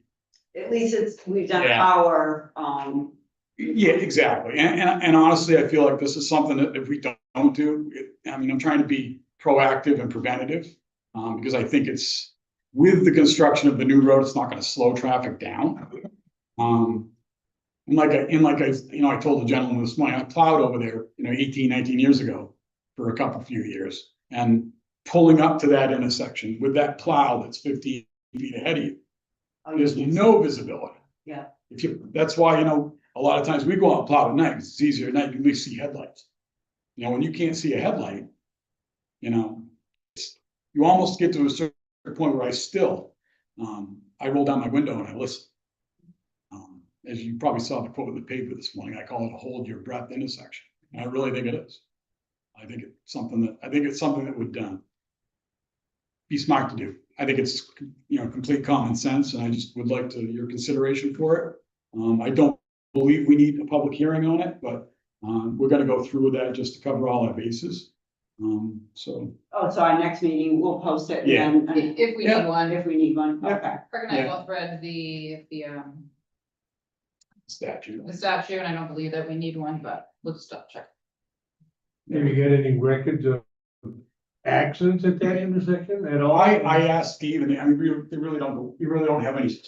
At least we've done Yeah. our, Yeah, exactly. And honestly, I feel like this is something that if we don't do, I'm trying to be proactive and preventative, because I think with the construction of the new road, it's not gonna slow traffic down. And like I told the gentleman this morning, I plowed over there, 18, 19 years ago for a few years. And pulling up to that intersection with that plow that's 15 feet ahead of you, there's no visibility. Yeah. That's why, a lot of times we go out and plow at night, 'cause it's easier at night, you at least see headlights. When you can't see a headlight, you almost get to a certain point where I roll down my window and I listen. As you probably saw the quote in the paper this morning, I call it a hold your breath intersection. And I really think it is. I think it's something that would be smart to do. I think it's, complete common sense, and I just would like your consideration for it. I don't believe we need a public hearing on it, but we're gonna go through with that just to cover all our bases. So. Oh, so our next meeting, we'll post it Yeah. and If we Yeah. need one, if we need one, Yeah. okay. Craig and I Yeah. both read the Statute. statute, and I don't believe that we need one, but we'll just double check. Have you got any records of accidents at that intersection at all? I asked Steve, and we really don't have any.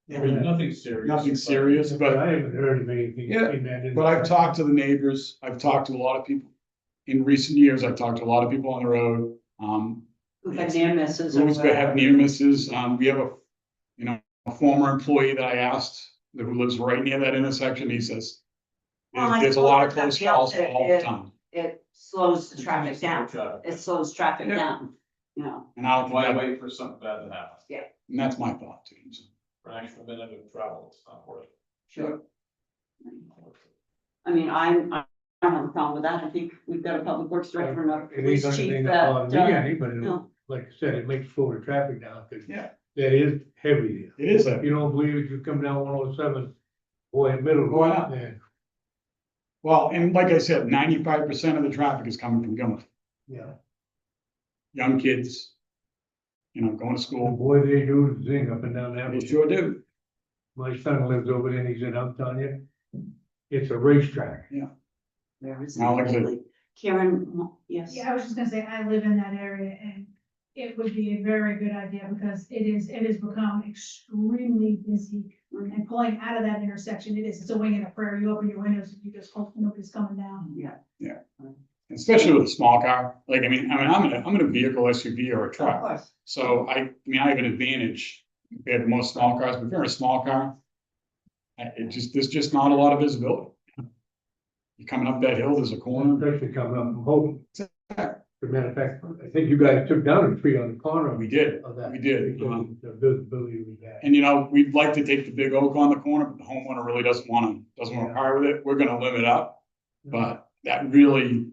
Nothing serious. Nothing serious, But but I haven't heard of anything Yeah, in that. But I've talked to the neighbors, I've talked to a lot of people. In recent years, I've talked to a lot of people on the road, We've had near misses. who's had near misses. We have a former employee that I asked, who lives right near that intersection. He says, Well, I there's a lot of suppose close calls that all the time. It slows the traffic down. It slows traffic Yeah. down, And I don't Why think wait for something bad to happen? and that's my thought too. So. For an extra minute of travel, it's not worth it. Sure. I mean, I don't have a problem with that. I think we've got a public works director and a It ain't police gonna chief be that, on me any, but no. like I said, it makes slow the traffic down, cause Yeah. that is heavy. It is If you don't believe it, you come down 107, boy, middle. Why not? And, Well, and like I said, 95% of the traffic is coming from Gilman. yeah, Young kids, going to school. boy, they do zing up and down that. They way. sure do. My son lives over there and he said, I'm telling you, it's a racetrack. Where is Now, like I said- it? Karen, yes. Yeah, I was just gonna say, I live in that area and it would be a very good idea because it has become extremely busy. And pulling out of that intersection, it's a wing and a prayer. You open your windows and you just hope nobody's coming down. Yeah, Especially with a small car. I'm in a vehicle, SUV or a of truck. course. So I have an advantage compared to most small cars, but if you're in a small car, there's just not a lot of visibility. You're coming up that hill, there's a corner. Especially coming up from Holden. As a matter of fact, I think you guys took down a tree on the corner We did, of that. we did. Because of the visibility we had. And we'd like to take the big oak on the corner, but the homeowner really doesn't want to part with it. We're gonna limit up. But that really,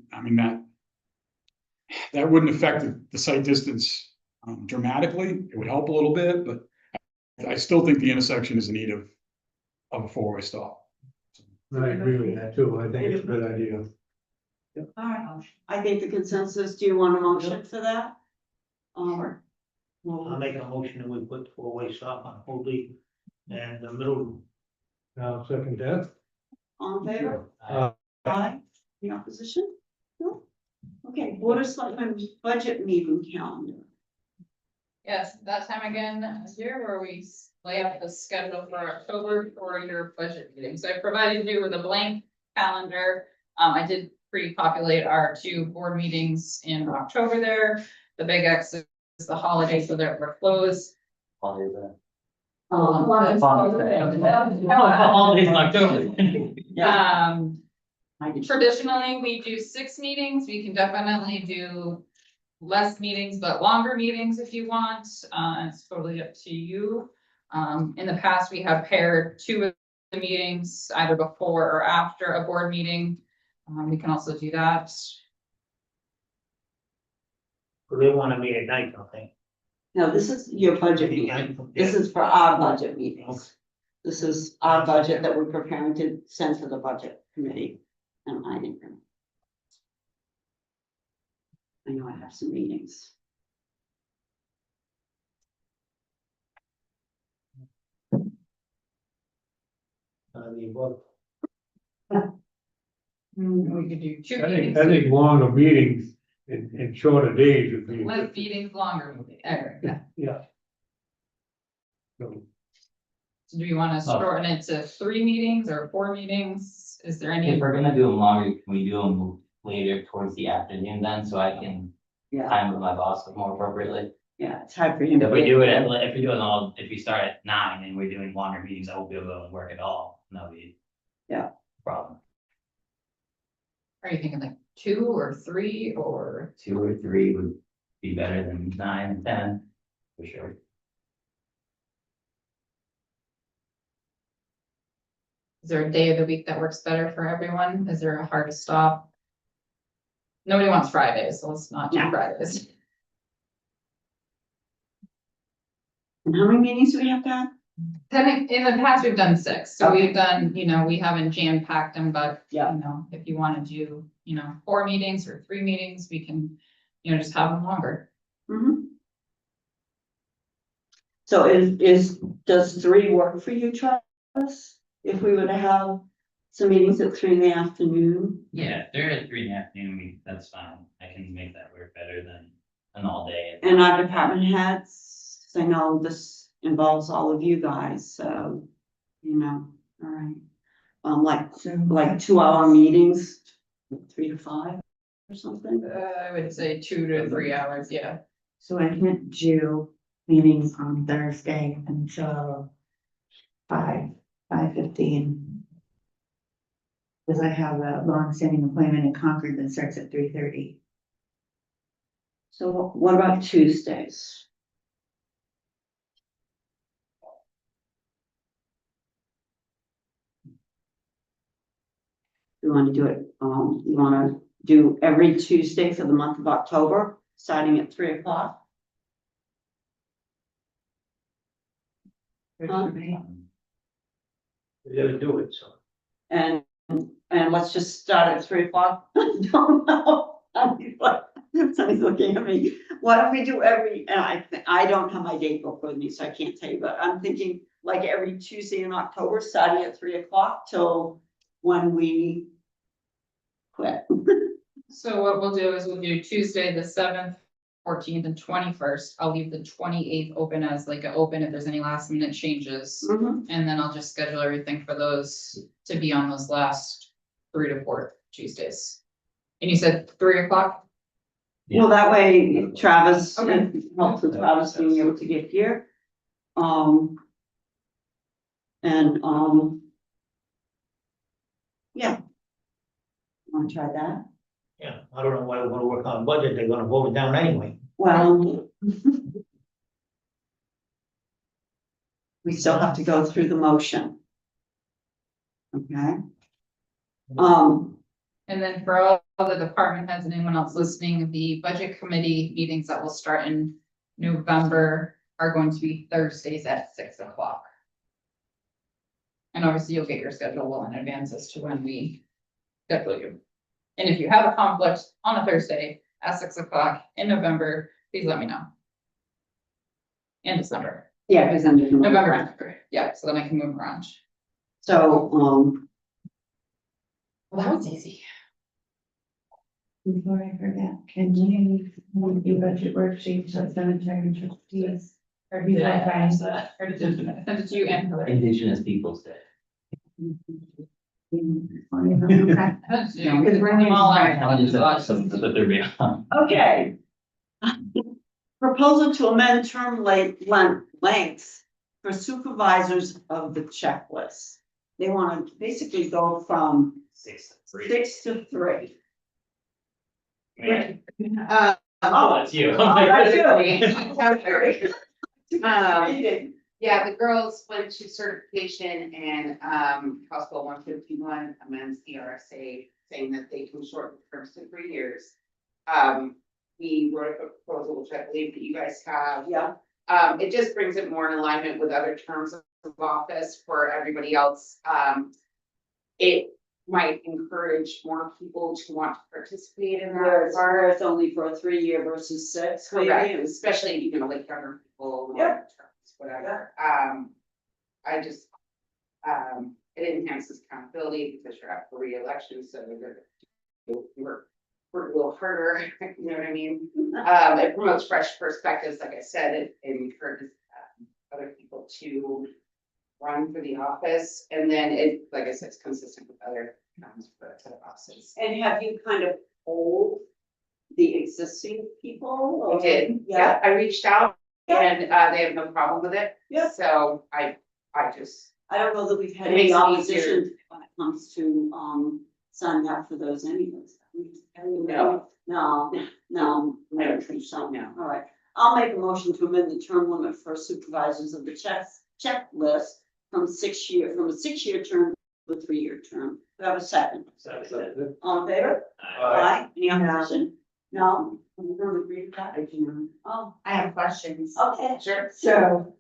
that wouldn't affect the sight distance dramatically. It would help a little bit, but I still think the intersection is in need of a four-way stop. I agree with that too. I think it's a good idea. All right, I think the consensus, do you want a motion for that? Or? I'll make a motion that we put four-way stop on Holdley and the middle. Now, second that. All in favor? Uh, Aye. Any opposition? No? Okay, Board of Selectmen budget meeting calendar. Yes, that time again this year where we lay out the schedule for October for your budget meeting. So I provided you with a blank calendar. I did pre-populate our 2 board meetings in October there. The big X is the holiday, so that we're closed. Holidays in October. Yeah. Traditionally, we do 6 meetings. We can definitely do less meetings, but longer meetings if you want. It's totally up to you. In the past, we have paired 2 of the meetings either before or after a board meeting. We can also do that. They want to meet at night, don't they? No, this is your budget meeting. This is for our budget meetings. This is our budget that we're preparing to send to the budget committee. And I know I have some meetings. The above. We could do 2 I meetings, think longer meetings in shorter days would be. less meetings, longer. Yeah. Yeah. So, So do you want to shorten it to 3 meetings or 4 meetings? Is there any? If we're gonna do them longer, can we do them later towards the afternoon then, so I can Yeah, time with my boss more appropriately? yeah, it's hard for him. to If we get do it, there. if we do it all, if we start at 9 and we're doing longer meetings, I won't be able to work at all, and that'll be. Yeah. Problem. Are you thinking like 2 or 3 or? 2 or 3 would be better than 9 and 10, for sure. Is there a day of the week that works better for everyone? Is there a hard stop? Nobody wants Fridays, so let's not do No. Fridays. And how many meetings do we have to have? In the past, we've done 6, so we've done, we haven't jam packed them, but, Yeah. if you wanna do, 4 meetings or 3 meetings, we can, just have them longer. Mhm. So does 3 work for you, Travis? If we were to have some meetings at 3 in the afternoon? Yeah, if they're at 3 in the afternoon, that's fine, I can make that work better than an all day. And our department heads, 'cause I know this involves all of you guys, so, all right. Like 2-hour meetings, 3 to 5 or something? I would say 2 to 3 hours, yeah. So I can't do meetings on Thursday until 5:15. Because I have a long-standing appointment in Concord that starts at 3:30. So what about Tuesdays? You wanna do it, you wanna do every Tuesday for the month of October, starting at 3 o'clock? Huh? we gotta do it, so. And let's just start at 3 o'clock. I don't know. Somebody's looking at me. Why don't we do I don't have my date book with me, so I can't tell you, but I'm thinking like every Tuesday in October, starting at 3 o'clock till when we quit. So what we'll do is we'll do Tuesday, the 7th, 14th, and 21st. I'll leave the 28th open as like an open if there's any last minute changes. Mhm. And then I'll just schedule everything for those to be on those last 3 to 4 Tuesdays. And you said 3 o'clock? Well, that way Travis, Okay. it helps with Travis being able to get here. Yeah. Want to try that? Yeah, I don't know why we wanna work on a budget, they're gonna vote it down anyway. Well. We still have to go through the motion. Okay. And then for all the department heads and anyone else listening, the budget committee meetings that will start in November are going to be Thursdays at 6 o'clock. And obviously you'll get your schedule well in advance as to when we schedule you. And if you have a conflict on a Thursday at 6 o'clock in November, please let me know. In December, Yeah, because then you can. November, December. Yeah, so then I can move around. So, Well, that was easy. Before I forget, can you move your budget worksheets of cemetery trustees? Or do you like Or that? did I send it to you and Hillary? Indigenous Peoples' Day. Okay. Because bring them all out. But they're beyond. okay. Proposal to amend term lengths for supervisors of the checklist. They want to basically go from 6 to 3. 6 to 3. Man. Oh, Oh, that's you. that's Yeah, the girls went to certification and, House Bill 151 amends the RSA saying that they can shorten terms to 3 years. We wrote a proposal, which I believe that you guys have. Yeah. It just brings it more in alignment with other terms of office for everybody else. It might encourage more people to want to participate in that. Whereas it's only for a 3-year versus 6, Correct, maybe. especially, like younger people. Yeah. terms, Whatever, I just, it enhances accountability because you're up for reelection, so we're a little harder, you know what I mean? It promotes fresh perspectives, like I said, it encourages other people to run for the office, and then it, like I said, it's consistent with other towns for offices. And have you kind of polled the existing people? We or- did, yeah, I reached out and they have no problem with it. Yeah. So I just, I don't know that we've had It any makes it opposition when it comes to, signing up for those anyways. No. No, no, I don't think so, no. all right. I'll make a motion to amend the term limit for supervisors of the checklist from a 6-year term to a 3-year term. Do I have a second? So, All in favor? uh, Any opposition? No? You don't agree with that? I do not. Oh, I have questions. okay. Sure. So,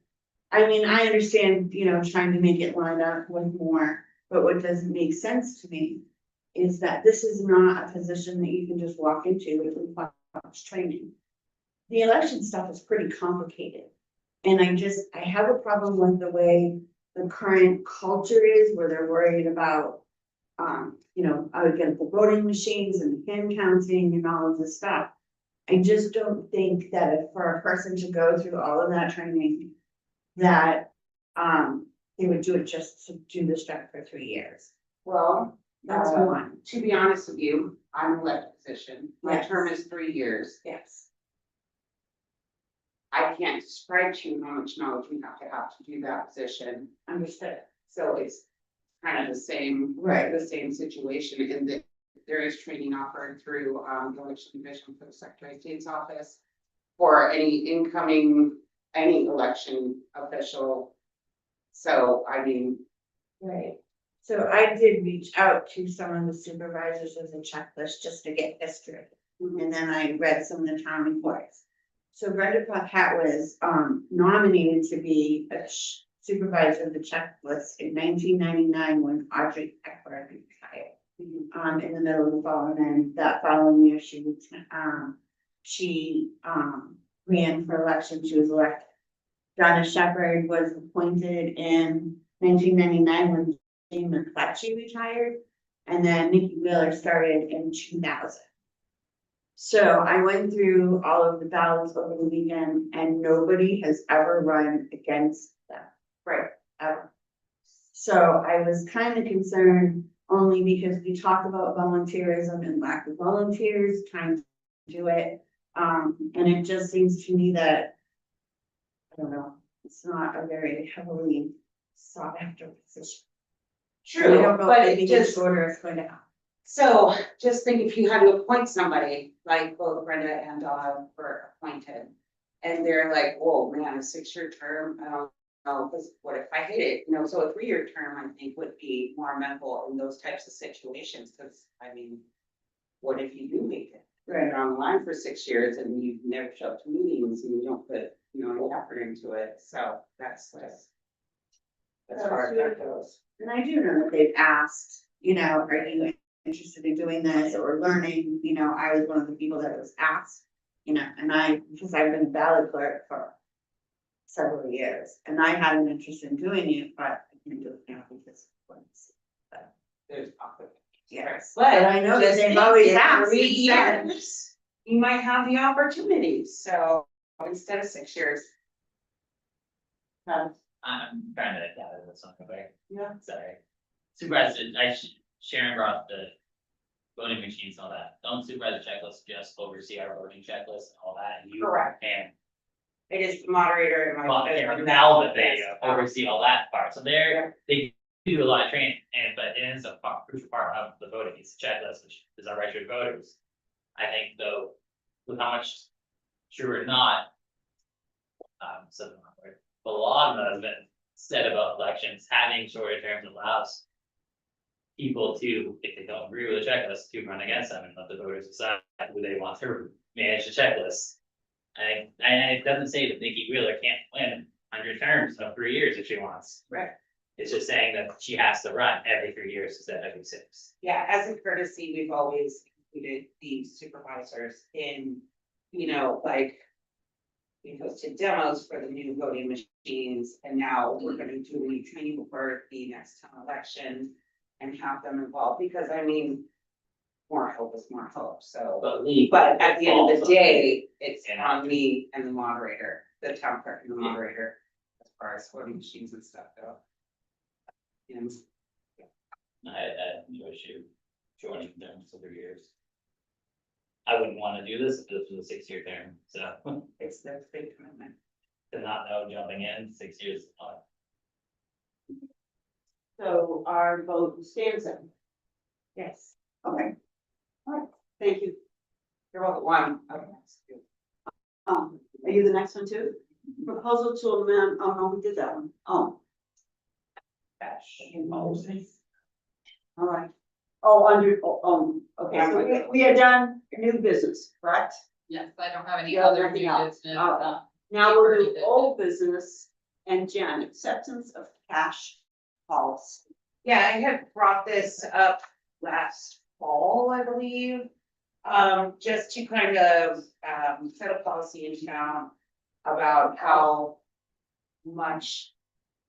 I mean, I understand, trying to make it line up with more, but what doesn't make sense to me is that this is not a position that you can just walk into with much training. The election stuff is pretty complicated. And I have a problem with the way the current culture is, where they're worried about, I would get the voting machines and hand counting and all of this stuff. I just don't think that if for a person to go through all of that training, that, they would do it just to do this job for 3 years. Well, That's Uh, one, to be honest with you, I'm elected position. My Yes. term is 3 years. yes. I can't describe to you how much knowledge we have to do that position. Understood. So it's kind of the same, Right. the same situation in that there is training offered through, the election division for the Secretary of State's office for any incoming, any election official. So, I mean, Right. So I did reach out to some of the supervisors of the checklist just to get history. And then I read some of the town reports. So Brenda Paquette was nominated to be a supervisor of the checklist in 1999 when Audrey Eckberg retired. In the middle of the fall, and then that following year, she ran for election, she was elected. Donna Shepherd was appointed in 1999 when Jane McClatchy retired, and then Nikki Miller started in 2000. So I went through all of the ballots over the weekend, and nobody has ever run against them, right, ever. So I was kind of concerned, only because we talk about volunteerism and lack of volunteers trying to do it. And it just seems to me that, I don't know, it's not a very heavily sought after position. I don't know but if it the just, order is going to happen. so just think if you had to appoint somebody, like both Brenda and Donna were appointed. And they're like, oh man, a 6-year term, I don't know, because what if I hate it, so a 3-year term, I think would be more amenable in those types of situations, because I mean. What if you do make it? You're on the line for 6 years and you never show up to meetings and you don't put, any effort into it, so that's. As far as that goes. And I do know that they've asked, are you interested in doing this or learning, I was one of the people that was asked. Because I've been a ballot clerk for several years, and I had an interest in doing it, but I can't do it now because. There's conflict. Yes, But but I know that just they've think always in asked. 3 and said, years, you might have the opportunity, so instead of 6 years. I'm trying to gather this one quick. Yeah. Sorry. Supervisor, Sharon brought the voting machines and all that. Don't supervisor checklists just oversee our voting checklist and all that? You Correct. And It is the moderator and well, now that they oversee all that part, so they do a lot of training, but it is a crucial part of the voting, it's a checklist, which is our registered voters. I think though, with how much, true or not. The law that has been said about elections, having shorter terms allows. People to, if they don't agree with the checklist, to run against them and let the voters decide who they want to manage the checklist. And it doesn't say that Nikki Wheeler can't win 100 terms of 3 years if she wants. Right. It's just saying that she has to run every 3 years instead of every 6. Yeah, as a courtesy, we've always included the supervisors in, like. We hosted demos for the new voting machines, and now we're gonna do a training before the next town election. And have them involved, because I mean. More help is more help, so, but at the end of the day, it's on me and the moderator, the town clerk and the moderator. As far as voting machines and stuff go. And I had no issue joining them for 3 years. I wouldn't wanna do this if this was a 6-year term, so it's their big commitment. to not know jumping in, 6 years is fine. So our vote stands then. Yes. Okay. All right, thank you. You're welcome. One. Okay. Are you the next one too? Proposal to amend, oh no, we did that one. Oh, all right. Oh, okay, so we are done, new business, correct? Yes, I don't have any Yeah, other nothing new else. business. All right. Now we'll do old business and Jen, acceptance of cash policy. Yeah, I had brought this up last fall, I believe. Just to kind of, set a policy in town about how much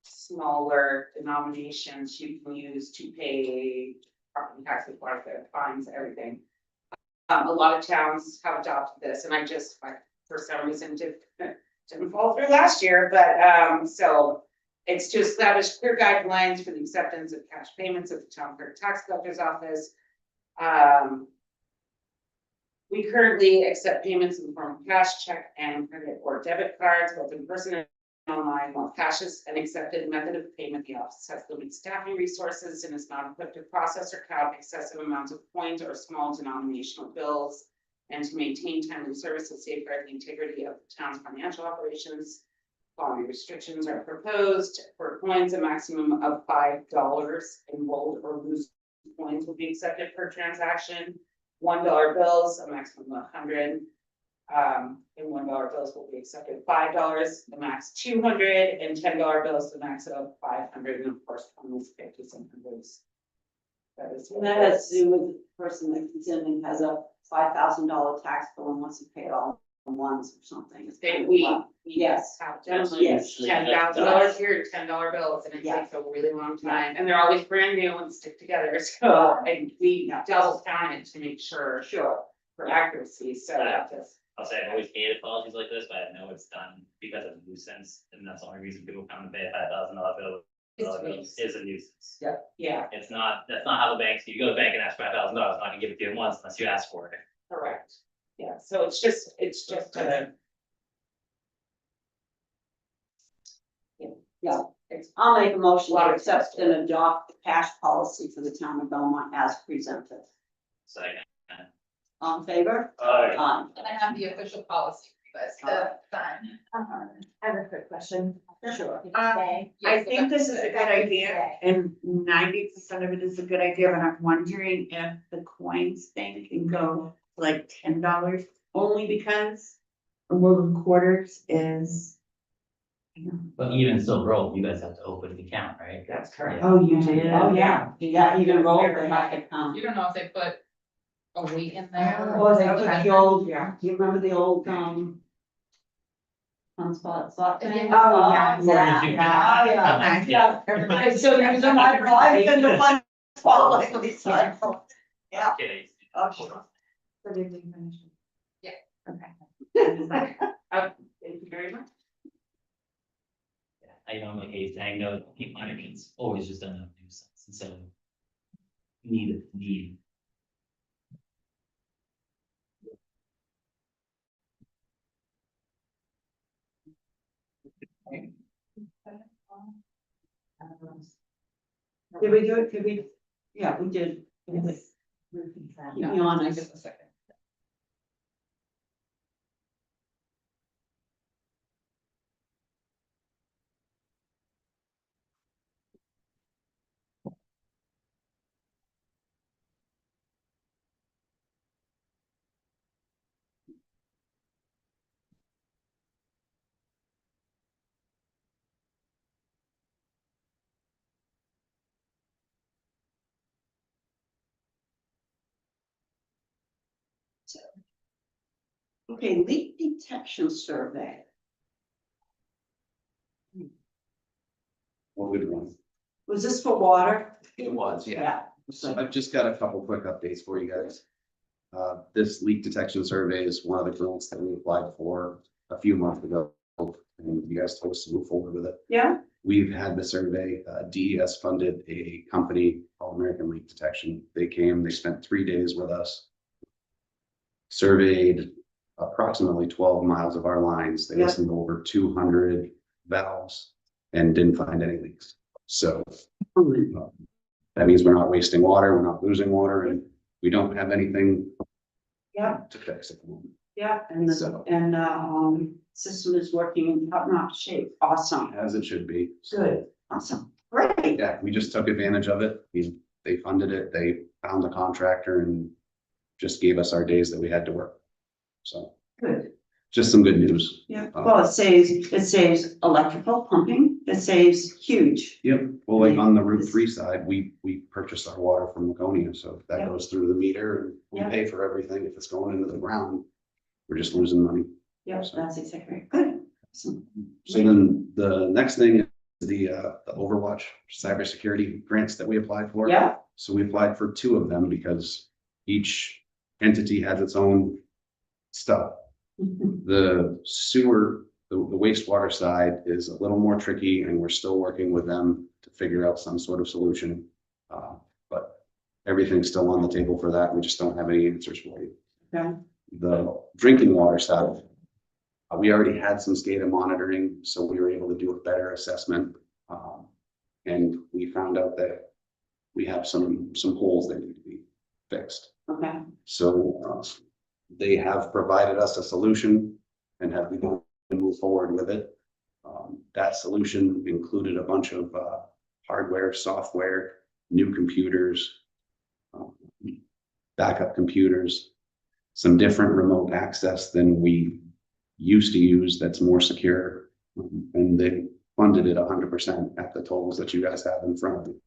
smaller denominations you can use to pay property taxes, water, fines, everything. A lot of towns have adopted this, and I just, for some reason, didn't fall through last year, but, so it's to establish clear guidelines for the acceptance of cash payments at the town clerk tax collector's office. We currently accept payments in the form of cash, check, and credit or debit cards, both in person and online. While cash is an accepted method of payment, the office has limited staffing resources and is not equipped to process or count excessive amounts of coins or small denominational bills. And to maintain timely service and safeguard the integrity of the town's financial operations, following restrictions are proposed. For coins, a maximum of $5 in rolled or loose coins will be accepted per transaction. $1 bills, a maximum of 100. And $1 bills will be accepted $5, the max 200, and $10 bills, the max of 500, and of course, almost 50s and 100s. That is. And that has to do with the person that comes in and has a $5,000 tax bill and wants to pay it all at once or something. It's kind of We Yes. have That's gentlemen, Yes. $10,000 here, $10 bills, and it Yeah. takes a really long time, and they're always brand new and stick together, so, and we double count it to make sure Sure. for accuracy, so that just. I'll say I've always hated policies like this, but I know it's done because of nuisance, and that's the only reason people come and pay a $5,000 bill. Is a nuisance. Yeah, It's not, that's not how the banks, you go to the bank and ask for $5,000, not gonna give it to you once unless you ask for it. correct, yeah, so it's just a. Yeah, I'll make a motion to accept and adopt the cash policy for the town of Belmont as presented. Second. All in favor? Aye. And I have the official policy for you guys to sign. I have a quick question. Sure. I Yes, think this is a good idea, Okay. and 90% of it is a good idea, but I'm wondering if the coins thing can go to like $10, only because a roll of quarters is. But even still roll, you guys have to open the account, right? That's correct. Oh, you did? Oh, yeah, yeah, even roll, they have to come. You don't know if they put a weight in there. Or they put Okay. the old, Yeah. do you remember the old, fun spot thing? Yeah. Oh, yeah. Yeah, yeah, yeah. Everybody still use them, I drive in the fun spot like we said. Yeah. Okay. Oh, sure. So did we finish? Yeah. Okay. Thank you very much. I normally hate saying no, to keep my it's always just done a nuisance instead of need. Did we do it? Did we? Yeah, we did. Keep me honest. Just a second. Okay, leak detection survey. Well, good one. Was this for water? It was, yeah. So I've just got a couple quick updates for you guys. This leak detection survey is one of the grants that we applied for a few months ago. and you guys told us to move forward with it. Yeah, We've had the survey, DES funded a company called American Leak Detection. They came, they spent 3 days with us. Surveyed approximately 12 miles of our lines. They Yeah. listened to over 200 valves and didn't find any leaks. So that means we're not wasting water, we're not losing water, and we don't have anything yeah, to fix at the moment. yeah, and the, So- and, system is working in top-notch shape, awesome, As it should be. good, awesome, great. Yeah, we just took advantage of it. They funded it, they found the contractor and just gave us our days that we had to work. So Good, just some good news. yeah, well, it saves electrical pumping, it saves huge. Yep, well, like on the Route 3 side, we purchased our water from Laconia, so that Yeah. goes through the meter and we Yeah. pay for everything. If it's going into the ground, we're just losing money. Yes, that's exactly, good, awesome. So then the next thing is the Overwatch cybersecurity grants that we applied for. Yeah, So we applied for 2 of them because each entity has its own stuff. The sewer, the wastewater side is a little more tricky and we're still working with them to figure out some sort of solution. But everything's still on the table for that. We just don't have any answers for you. okay, The drinking water side, we already had some SCADA monitoring, so we were able to do a better assessment. And we found out that we have some holes that need to be fixed. okay, So they have provided us a solution and have begun to move forward with it. That solution included a bunch of hardware, software, new computers, backup computers, some different remote access than we used to use that's more secure. And they funded it 100% at the totals that you guys have in front of you.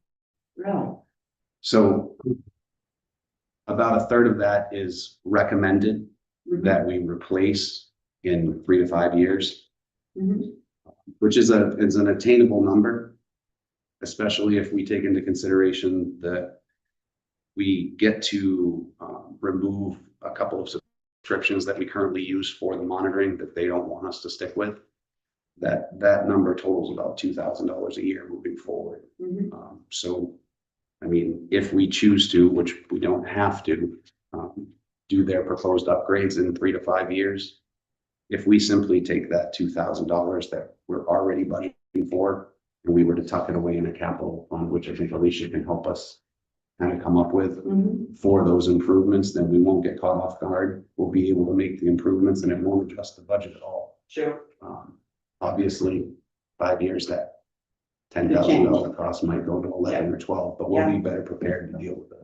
really, So about a third of that is recommended Mhm. that we replace in 3 to 5 years, Mhm. which is an attainable number, especially if we take into consideration that we get to remove a couple of subscriptions that we currently use for the monitoring that they don't want us to stick with. That number totals about $2,000 a year moving forward. Mhm. So, I mean, if we choose to, which we don't have to, do their proposed upgrades in 3 to 5 years. If we simply take that $2,000 that we're already budgeting for, and we were to tuck it away in a capital fund, which I think Alicia can help us kind of come up with Mhm. for those improvements, then we won't get caught off guard. We'll be able to make the improvements and it won't adjust the budget at all. Sure, Obviously, 5 years, that $10,000 cost might go to 11 or 12, but we'll be better prepared to deal with it.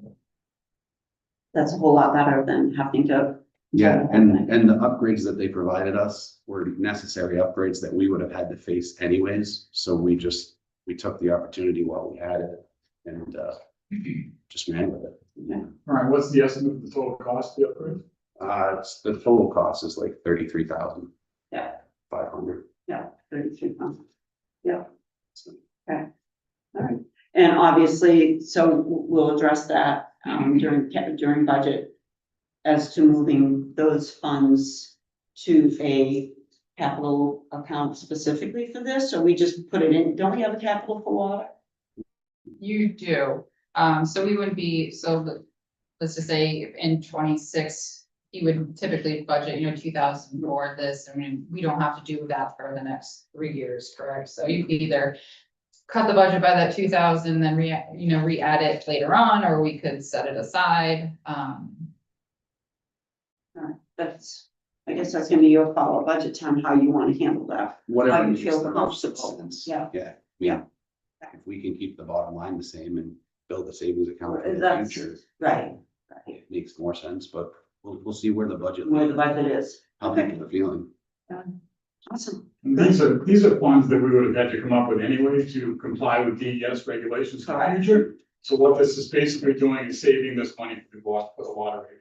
that's a whole lot better than having to. Yeah, and the upgrades that they provided us were necessary upgrades that we would have had to face anyways. So we took the opportunity while we had it and just ran with it. Yeah, All right, what's the estimate of the total cost of the upgrade? The total cost is like 33,500. yeah, 33 pounds. Yeah. Okay, all right, and obviously, so we'll address that during budget as to moving those funds to a capital account specifically for this, or we just put it in, don't we have a capital for water? You do, so we would be, let's just say in 26, you would typically budget, 2,000 for this. I mean, we don't have to do that for the next 3 years, correct? So you could either cut the budget by that 2,000, then re-add it later on, or we could set it aside. That's, I guess that's gonna be your follow budget time, how you wanna handle that. Whatever How you makes feel the most comfortable, sense. yeah. Yeah. Yeah. If we can keep the bottom line the same and build a savings account for the That's future, right, it makes more sense, but we'll see where the budget. where the budget is. How people are feeling. Awesome. And these are funds that we would have had to come up with anyway to comply with DES regulations in the future. So what this is basically doing is saving this money for the water rate.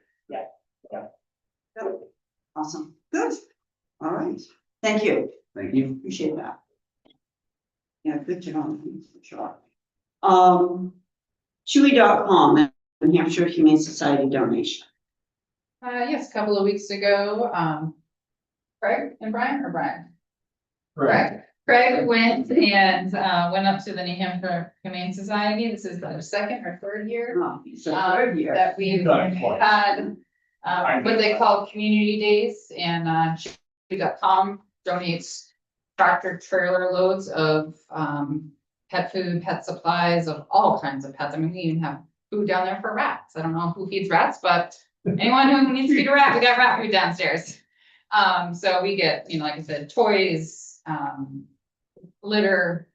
Awesome, good. All right, thank you, Thank you. appreciate that. Yeah, good job, for sure. Chewy.com, New Hampshire Humane Society donation. Yes, a couple of weeks ago, Craig and Brian, or Brian? Craig went and, went up to the New Hampshire Humane Society. This is the second or third year. Oh, it's the third year. That we've Done it twice. had, what they call community days, and, Chewy.com donates tractor trailer loads of, pet food, pet supplies of all kinds of pets. I mean, we even have food down there for rats. I don't know who feeds rats, but anyone who needs to feed a rat, we got rat food downstairs. So we get, you know, like I said, toys, litter,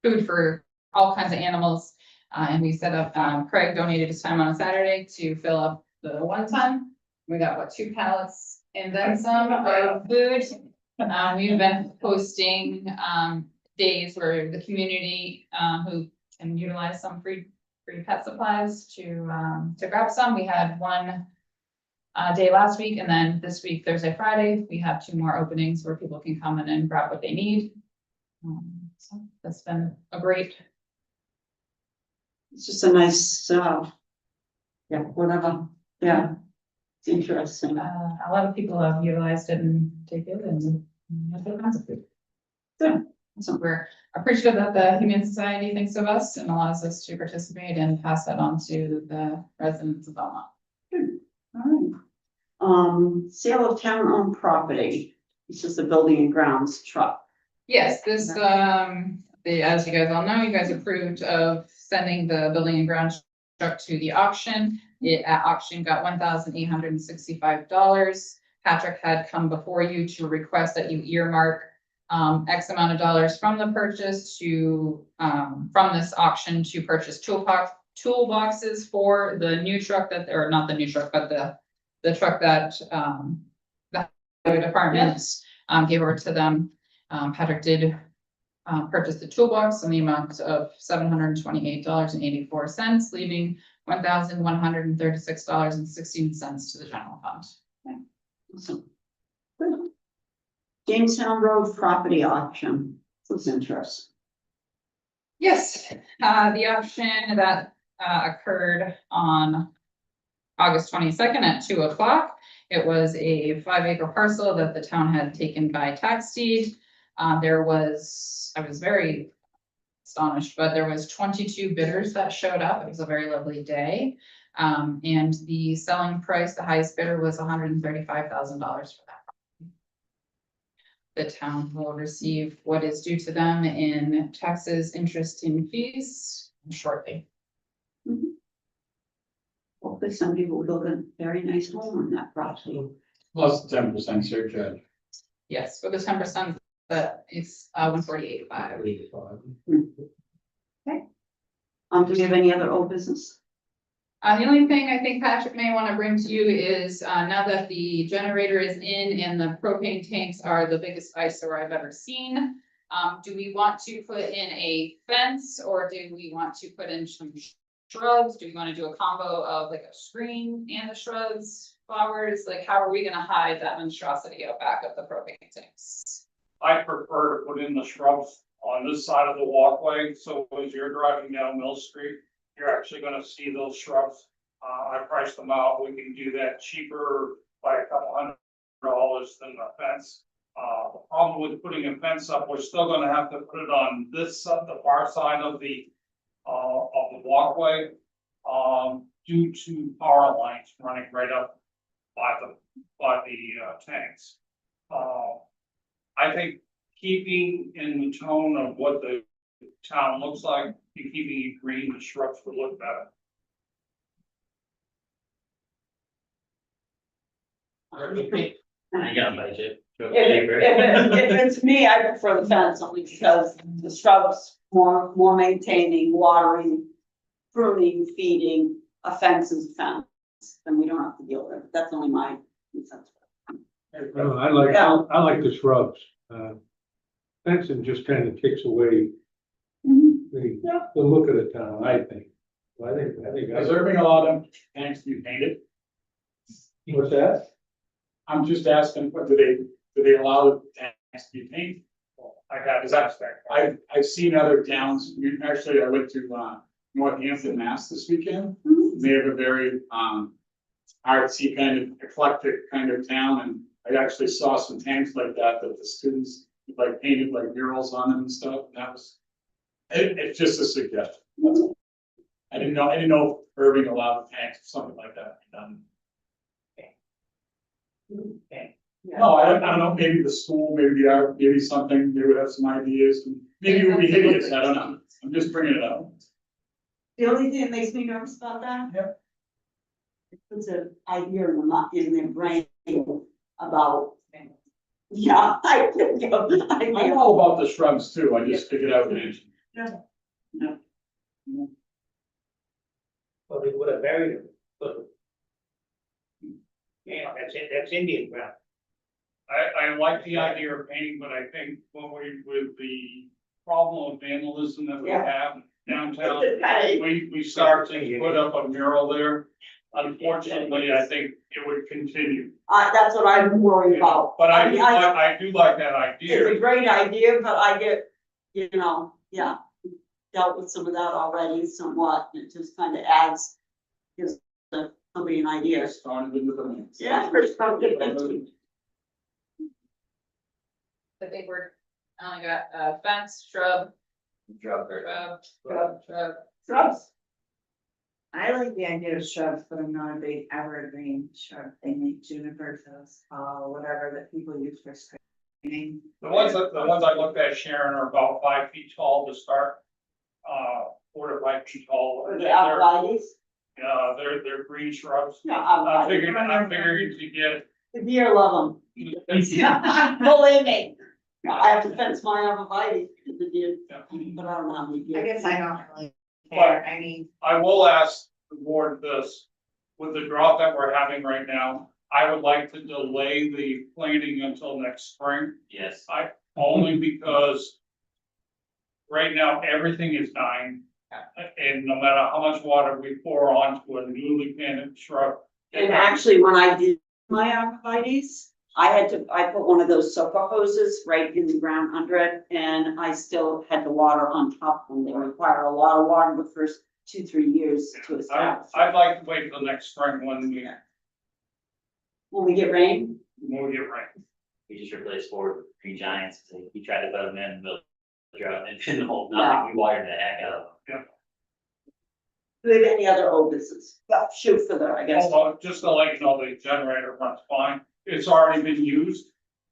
food for all kinds of animals. And we set up, Craig donated his time on a Saturday to fill up the 1 ton. We got, what, 2 pallets and then some of food. We've been posting, days where the community, who can utilize some free pet supplies to grab some. We had 1 day last week, and then this week, Thursday, Friday, we have 2 more openings where people can come in and grab what they need. So that's been a great. It's just a nice, yeah, whatever, yeah, it's interesting. A lot of people have utilized it and taken it and have all kinds of food. Good. So we're appreciative that the Humane Society thinks of us and allows us to participate and pass that on to the residents of Belmont. All right. Sale of town-owned property. This is the building and grounds truck. Yes, this, as you guys all know, you guys approved of sending the building and grounds truck to the auction. It at auction got $1,865. Patrick had come before you to request that you earmark X amount of dollars from the purchase to, from this auction to purchase toolboxes for the new truck that, or not the new truck, but the truck that, the highway department, gave over to them. Patrick did, purchase the toolbox in the amount of $728.84, leaving $1,136.16 to the general fund. Awesome. Good. Jamestown Road property auction. Looks interesting. Yes, the auction that occurred on August 22nd at 2 o'clock. It was a 5-acre parcel that the town had taken by tax deed. I was very astonished, but there was 22 bidders that showed up. It was a very lovely day. And the selling price, the highest bidder was $135,000 for that. The town will receive what is due to them in taxes, interest, and fees shortly. Hopefully somebody will build a very nice home on that property. Plus 10% surcharge. Yes, for the 10%, but it's 148.5. Do we have any other old business? The only thing I think Patrick may want to bring to you is, now that the generator is in and the propane tanks are the biggest eyesore I've ever seen. Do we want to put in a fence, or do we want to put in some shrubs? Do we want to do a combo of like a screen and the shrubs, flowers? Like, how are we gonna hide that monstrosity out back of the propane tanks? I prefer to put in the shrubs on this side of the walkway, so as you're driving down Mill Street, you're actually gonna see those shrubs. I priced them out, we can do that cheaper by a couple $100 than the fence. The problem with putting a fence up, we're still gonna have to put it on this, the far side of the walkway, due to power lines running right up by the tanks. I think keeping in the tone of what the town looks like, and keeping it green, the shrubs would look better. I got a budget. If it's me, I prefer the fence only because the shrubs more maintaining, watering, pruning, feeding. A fence is a fence, then we don't have to deal with it. That's only my sense. No, I like the shrubs. Fencing just kind of takes away the look of the town, I think. I think. Is there being a lot of tanks to be painted? What's that? I'm just asking, what do they allow the tanks to be painted? I've seen other towns, actually, I went to Northampton, Mass this weekend. They have a very artsy kind of eclectic kind of town, and I actually saw some tanks like that the students like painted like murals on them and stuff, and that was. It's just a suggestion, that's all. I didn't know Irving allowed tanks or something like that to be done. No, I don't know, maybe the school, maybe the art, maybe something, they would have some ideas, and maybe it would be hideous, I don't know, I'm just bringing it up. The only thing that makes me nervous about that. Yep. It puts an idea in their brain about. Yeah, I think, I know about the shrubs too, I just figured out. Well, they would have buried them, but. Yeah, that's it, that's Indian ground. I like the idea of painting, but I think with the problem of vandalism that we Yeah. have downtown, we start to put up a mural there. Unfortunately, I think it would continue. That's what I'm worried about. But I mean, I do like that It's a idea. great idea, but I get, yeah, dealt with some of that already somewhat, and it just kind of gives somebody an idea. Started into the mix. Yeah, first time getting The big word, I only got fence, shrub, shrub, shrubs. I like the idea of shrubs, but I'm not a big evergreen shrub thing, like juniper, whatever that people use for screening. The ones I looked at, Sharon, are about 5 feet tall to start. 4 to 5 feet tall. The arborvitaes. They're green shrubs. Yeah, I'm arborvitaes. figuring to get. The deer love them. Believe me. I have to fence my arborvitae because the deer, but I don't know how many deer. I guess I don't really care, I mean, I will ask the board this, with the drought that we're having right now, I would like to delay the planting until next spring. Yes. Only because right now, everything is dying. And no matter how much water we pour onto a newly planted shrub. And actually, when I did my arborvitaes, I put one of those sofa hoses right in the ground under it, and I still had the water on top of them. They require a lot of water the first 2-3 years to establish. I'd like to wait till next spring when When we get rain, we get rain. We just replaced 4 green giants, we tried to put them in the drought and didn't hold nothing, we watered the heck out of them. do we have any other old business? Well, shoot for I guess. Although, just to let you know, the generator runs fine, it's already been used.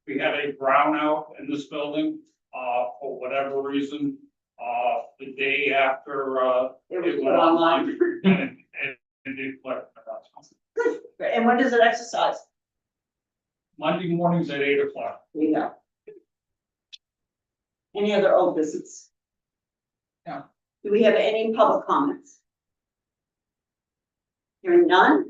We had a brownout in this building, for whatever reason, the day after, It was it put went online. online. And it collect. Good. And when does it exercise? Monday mornings at 8 o'clock. There you go. Any other old business? No. Do we have any public comments? Hearing none,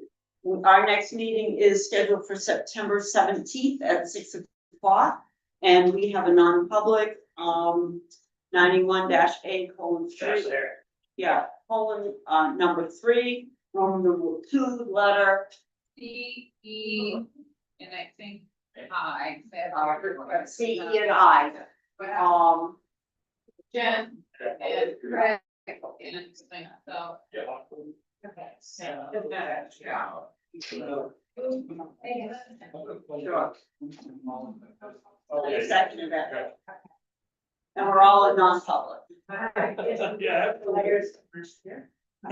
our next meeting is scheduled for September 17th at 6 o'clock. And we have a non-public, 91-A:3. Yeah, colon, number 3, Roman numeral 2, letter. C, E, and I think I. C, E, and I. Jen and Greg and something, so. Okay, so. Okay, second that. And we're all in non-public. Yeah.